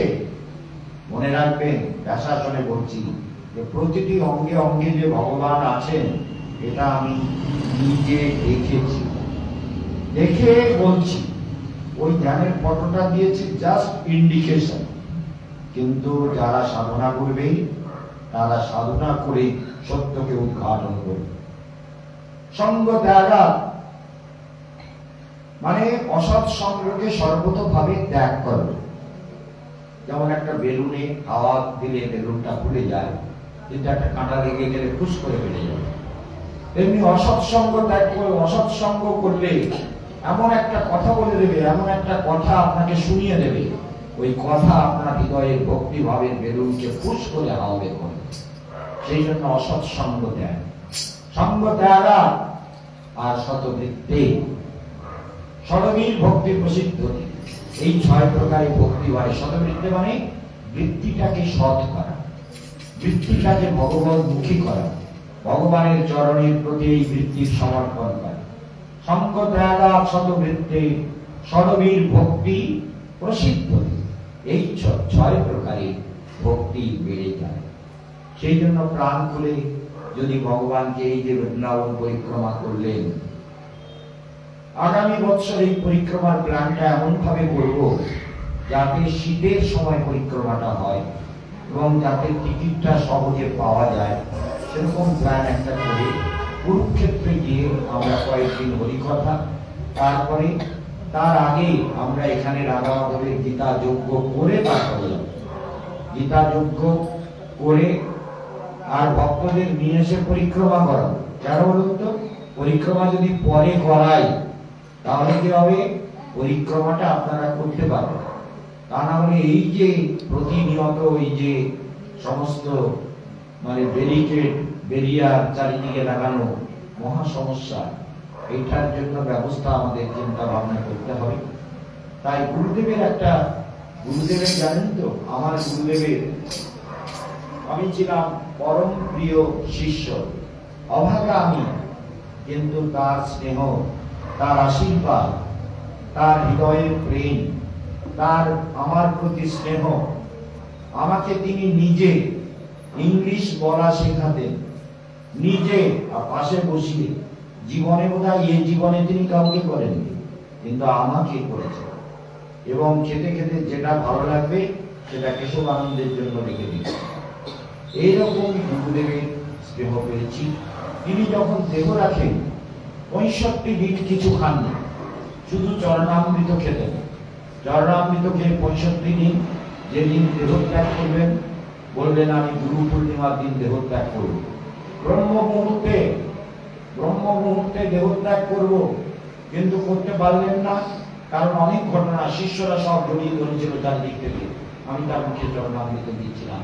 মনে রাখবেন, ব্যাসাসনে বলছি যে প্রতিটি অঙ্গে অঙ্গে যে ভগবান আছেন এটা আমি নিজে দেখেছি, দেখে বলছি। ওই ধ্যানের ফটোটা দিয়েছি জাস্ট ইন্ডিকেশন, কিন্তু যারা সাধনা করবে তারা সাধনা করে সত্যকে উদ্ঘাটন করবে। সঙ্গ ত্যাগা মানে অসৎ সঙ্গকে সর্বতভাবে ত্যাগ করবে। যেমন একটা বেলুনে হাওয়া দিলে বেলুনটা খুলে যায়, কিন্তু একটা কাঁটা লেগে গেলে ফুস করে বেড়ে যাবে। এমনি অসৎ সঙ্গ ত্যাগ করে, অসৎ সঙ্গ করলে এমন একটা কথা বলে দেবে, এমন একটা কথা আপনাকে শুনিয়ে দেবে, ওই কথা আপনার হৃদয়ের ভক্তি ভাবের বেলুনকে ফুস করে হাওয়া বের করবে। সেই জন্য অসৎ সঙ্গ ত্যাগ, সঙ্গ ত্যাগা আর শতবৃত্তি, ষড়বীর ভক্তি প্রসিদ্ধ। এই 6 প্রকারের ভক্তি হয়। শতবৃত্তি মানে বৃত্তিটাকে সৎ করা, বৃত্তিটাকে ভগবন্মুখী করা, ভগবানের চরণের প্রতি এই বৃত্তির সমর্পণ করা। সঙ্গ ত্যাগা শতবৃত্তি, ষড়বীর ভক্তি প্রসিদ্ধ। এই 6 প্রকারের ভক্তি বেড়ে যায়। সেই জন্য প্রাণ খুলে যদি ভগবানকে এই যে বৃন্দাবন পরিক্রমা করলেন, আগামী বছর এই পরিক্রমার প্ল্যানটা এমন ভাবে করব যাতে শীতের সময় পরিক্রমাটা হয় এবং যাতে টিকিটটা সহজে পাওয়া যায়, সেরকম প্ল্যান একটা করে কুরুক্ষেত্রে গিয়ে আমরা কয়েকদিন হরিকথা, তারপরে তার আগে আমরা এখানে রাধা মাধবের গীতা যজ্ঞ করে তারপরে যাব। গীতা যজ্ঞ করে আর ভক্তদের নিয়ে এসে পরিক্রমা করাবো। কেন বলুন তো? পরিক্রমা যদি পরে করাই তাহলে কি হবে? পরিক্রমাটা আপনারা করতে পারবেন। তা না হলে এই যে প্রতিনিয়ত এই যে সমস্ত মানে ব্যারিকেড, ব্যারিয়ার চারিদিকে লাগানো, মহা সমস্যা। এইটার জন্য ব্যবস্থা আমাদের চিন্তা ভাবনা করতে হবে। তাই গুরুদেবের জানেন তো, আমার গুরুদেবের, আমি ছিলাম পরম প্রিয় শিষ্য, অভাগা আমি, কিন্তু তার স্নেহ, তার আশীর্বাদ, তার হৃদয়ের প্রেম, তার আমার প্রতি স্নেহ, আমাকে তিনি নিজে ইংলিশ বলা শেখাতেন, নিজে পাশে বসিয়ে। জীবনে বোধহয় এই জীবনে তিনি কাউকে করেননি, কিন্তু আমাকে করেছেন। এবং খেতে খেতে যেটা ভালো লাগবে সেটা কেশব আনন্দের জন্য রেখে দিয়েছেন। এইরকম গুরুদেবের স্নেহ পেয়েছি। তিনি যখন দেহ রাখেন 65 দিন কিছু খাননি, শুধু চরণামৃত খেতেন। চরণামৃত খেয়ে 65 দিন, যেদিন দেহ ত্যাগ করবেন বলবেন আমি গুরু পূর্ণিমার দিন দেহ ত্যাগ করব, ব্রহ্ম মুহূর্তে দেহ ত্যাগ করব, কিন্তু করতে পারলেন না। কারণ অনেক ঘটনা, শিষ্যরা সব জড়িয়ে ধরেছিল চারদিক থেকে, আমি তার মুখে চরণামৃত দিচ্ছিলাম।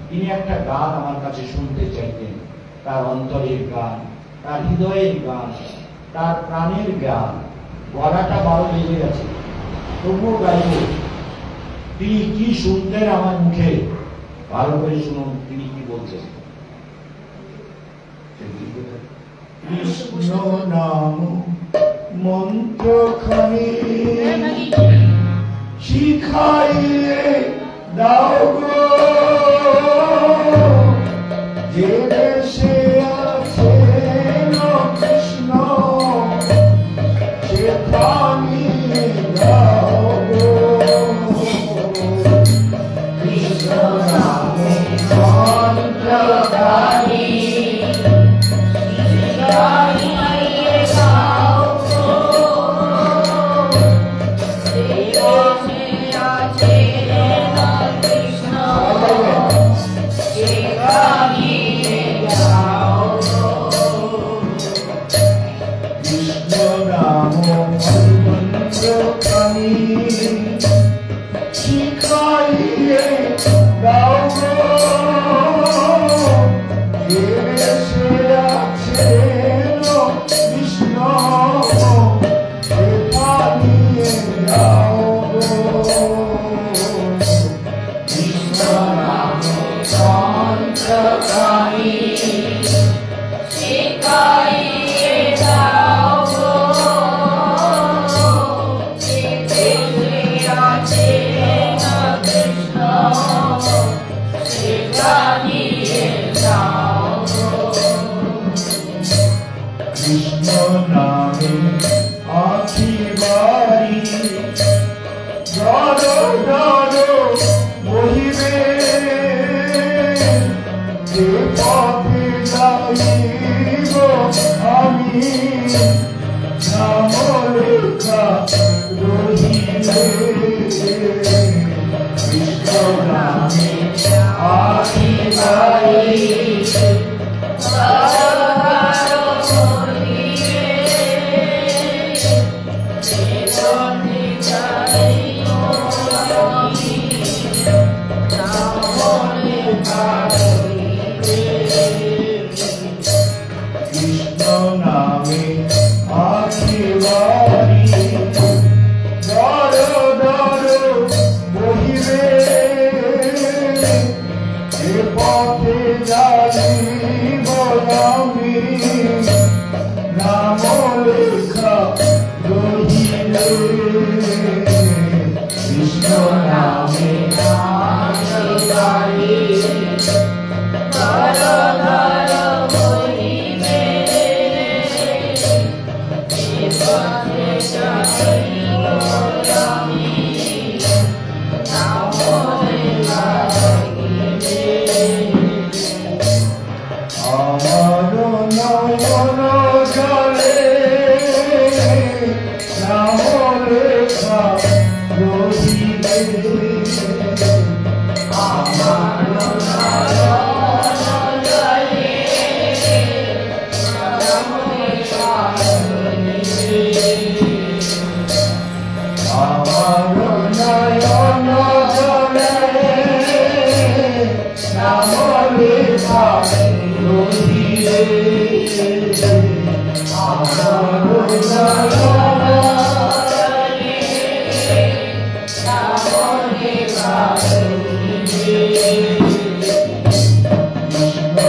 তিনি একটা গান আমার কাছে শুনতে চাইতেন, তার অন্তরের গান, তার হৃদয়ের গান, তার প্রাণের গান। গলাটা 12 বেজে গেছে, তবুও গাইব। তিনি কি শুনতেন আমার মুখে, ভালো করে শুনুন তিনি কি বলছেন। কৃষ্ণ নাম মন্ত্রখানি শিখাইয়ে দাও গো, যে দেশে আছে কৃষ্ণ সেখানে দাও গো। কৃষ্ণ নামে মন্ত্রখানি শিখাইয়ে দাও গো, যে দেশে আছে কৃষ্ণ সেখানে দাও গো। কৃষ্ণ নাম মন্ত্রখানি শিখাইয়ে দাও গো, যে দেশে আছে কৃষ্ণ সেখানে দাও গো। কৃষ্ণ নাম মন্ত্রখানি শিখাইয়ে দাও গো, যে দেশে আছে কৃষ্ণ সেখানে দাও গো। কৃষ্ণ নামে আখি বাড়ি জড় জড় বহিবে, যে পথে যাইব আমি নাম লেখা রহিবে। কৃষ্ণ নামে আখি বাড়ি কৃষ্ণ নামে আখি বাড়ি দর দর বহিবে, এ পথে যাইব আমি নাম লেখা রহিবে। কৃষ্ণ নামে আখি বাড়ি দর দর বহিবে, এ পথে যাইব আমি নাম লেখা রহিবে। আমার নয়ন জলে নাম লেখা রহিবে, আমার নয়ন জলে নাম লেখা রহিবে, আমার নয়ন জলে নাম লেখা রহিবে, আমার নয়ন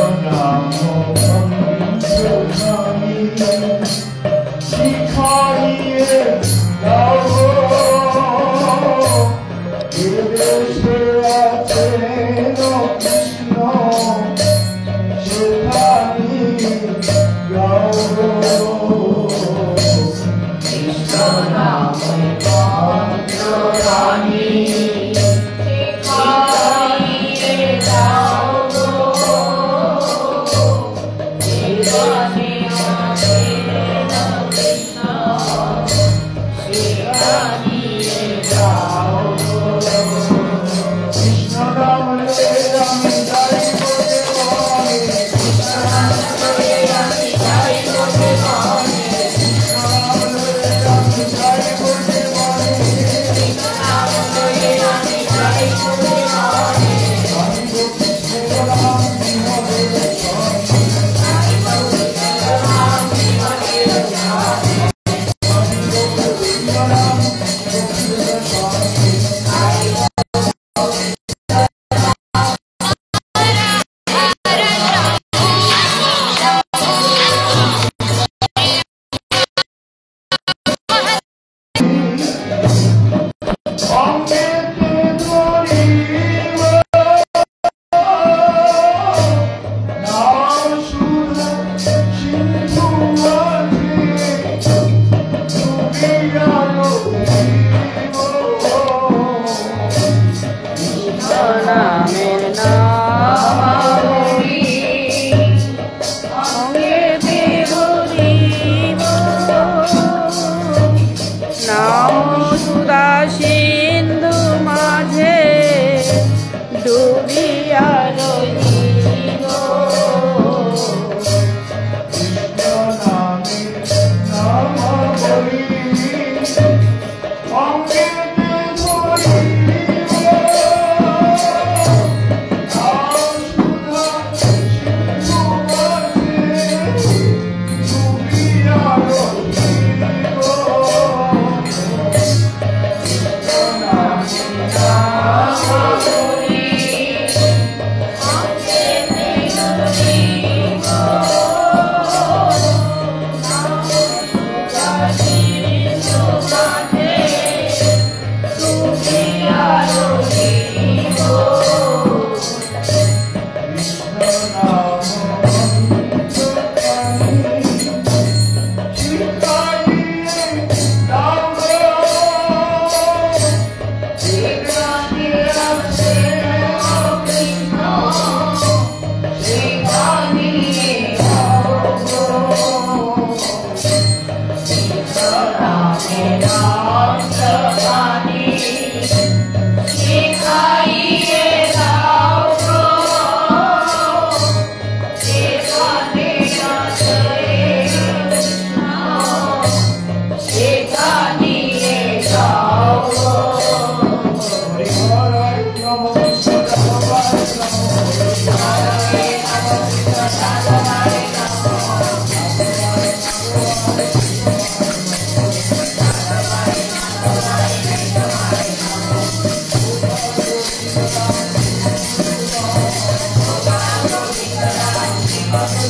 Thank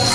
you.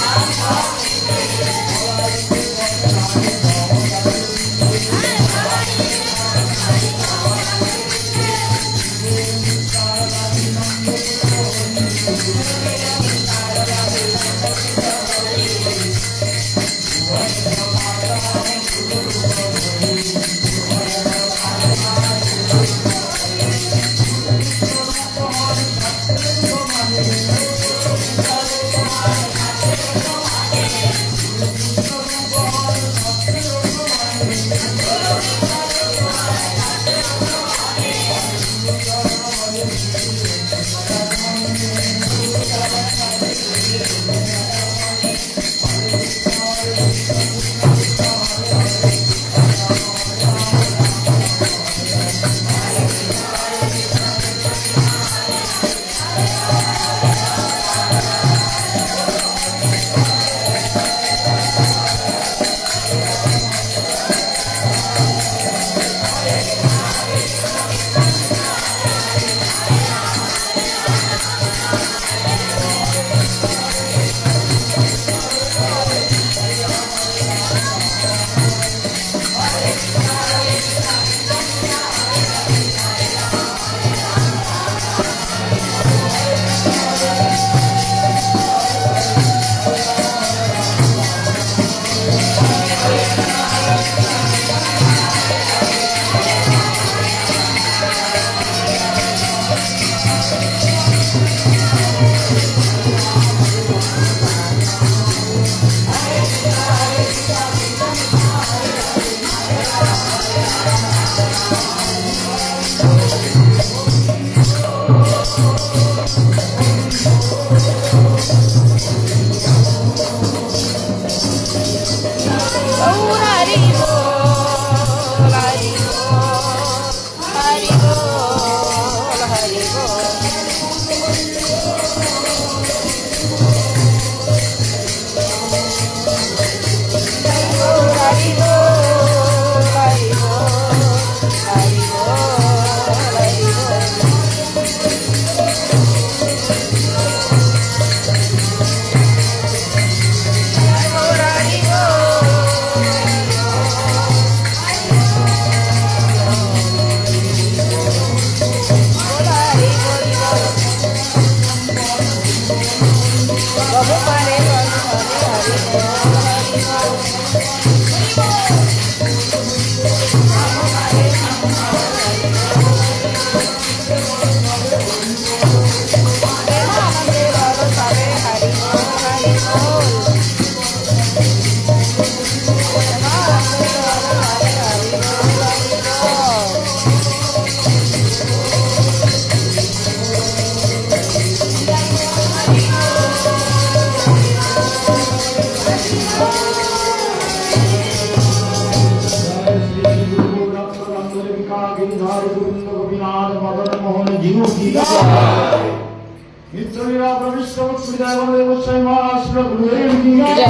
मित्रवीरा प्रविष्ट विजय वल्लभ गोस्वामी महाराज श्री गुरुदेव की जय।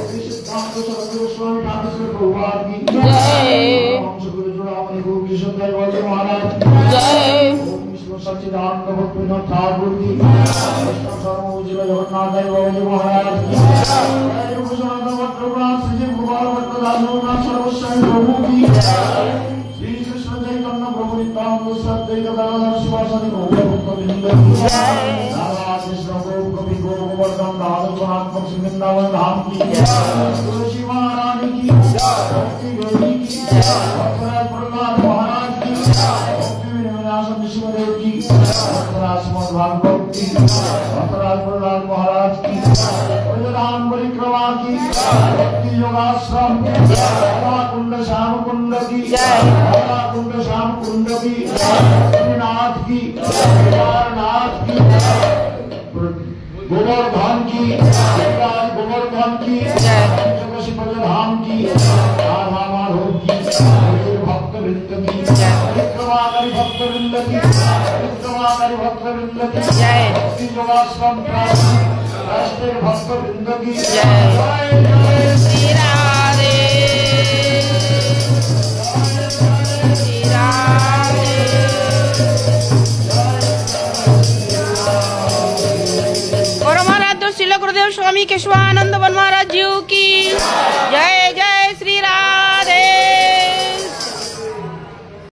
सिद्धांत सरस्वती गोस्वामी ठाकुर श्री प्रभुपाद की जय। ओम श्री गुरु चूड़ामणि गुरु किशोर देव वल्लभ महाराज की जय। ओम विष्णु सच्चिदानंद भक्तिनाथ ठाकुर की विष्णु सर्वोजिल जगन्नाथ देव वल्लभ महाराज की जय। गुरु जनार्दन भट्ट रघुनाथ श्री जी गोपाल भट्ट दास रघुनाथ सर्वस्वामी प्रभु की जय। श्री कृष्ण चैतन्य प्रभु नित्यानंद सद्वैत गदाधर शिवासादि गौरभक्तवृंद की जय। राधा कृष्ण गो कवि गोवर्धन राधा गुणात्मक श्री वृंदावन धाम की जय। तुलसी महारानी की जय। भक्ति देवी की जय। भक्तराज प्रहलाद महाराज की जय। भक्ति विनाश विष्णुदेव की भक्तराज श्रीमद् भागवत की भक्तराज प्रहलाद महाराज की ब्रजधाम परिक्रमा की भक्ति योगाश्रम की कुंड श्याम कुंड की कुंड श्याम कुंड की नाथ की केदारनाथ की गोवर्धन की गोवर्धन की ब्रजधाम की राधा माधव की भक्त वृंद की परिक्रमाकारी भक्त वृंद की परिक्रमाकारी भक्त वृंद की भक्ति योगाश्रम राष्ट्रीय भक्त वृंद की जय जय श्री राधे श्री राधे। परमाराध्य श्रील गुरुदेव स्वामी केशवानंद महाराज जी की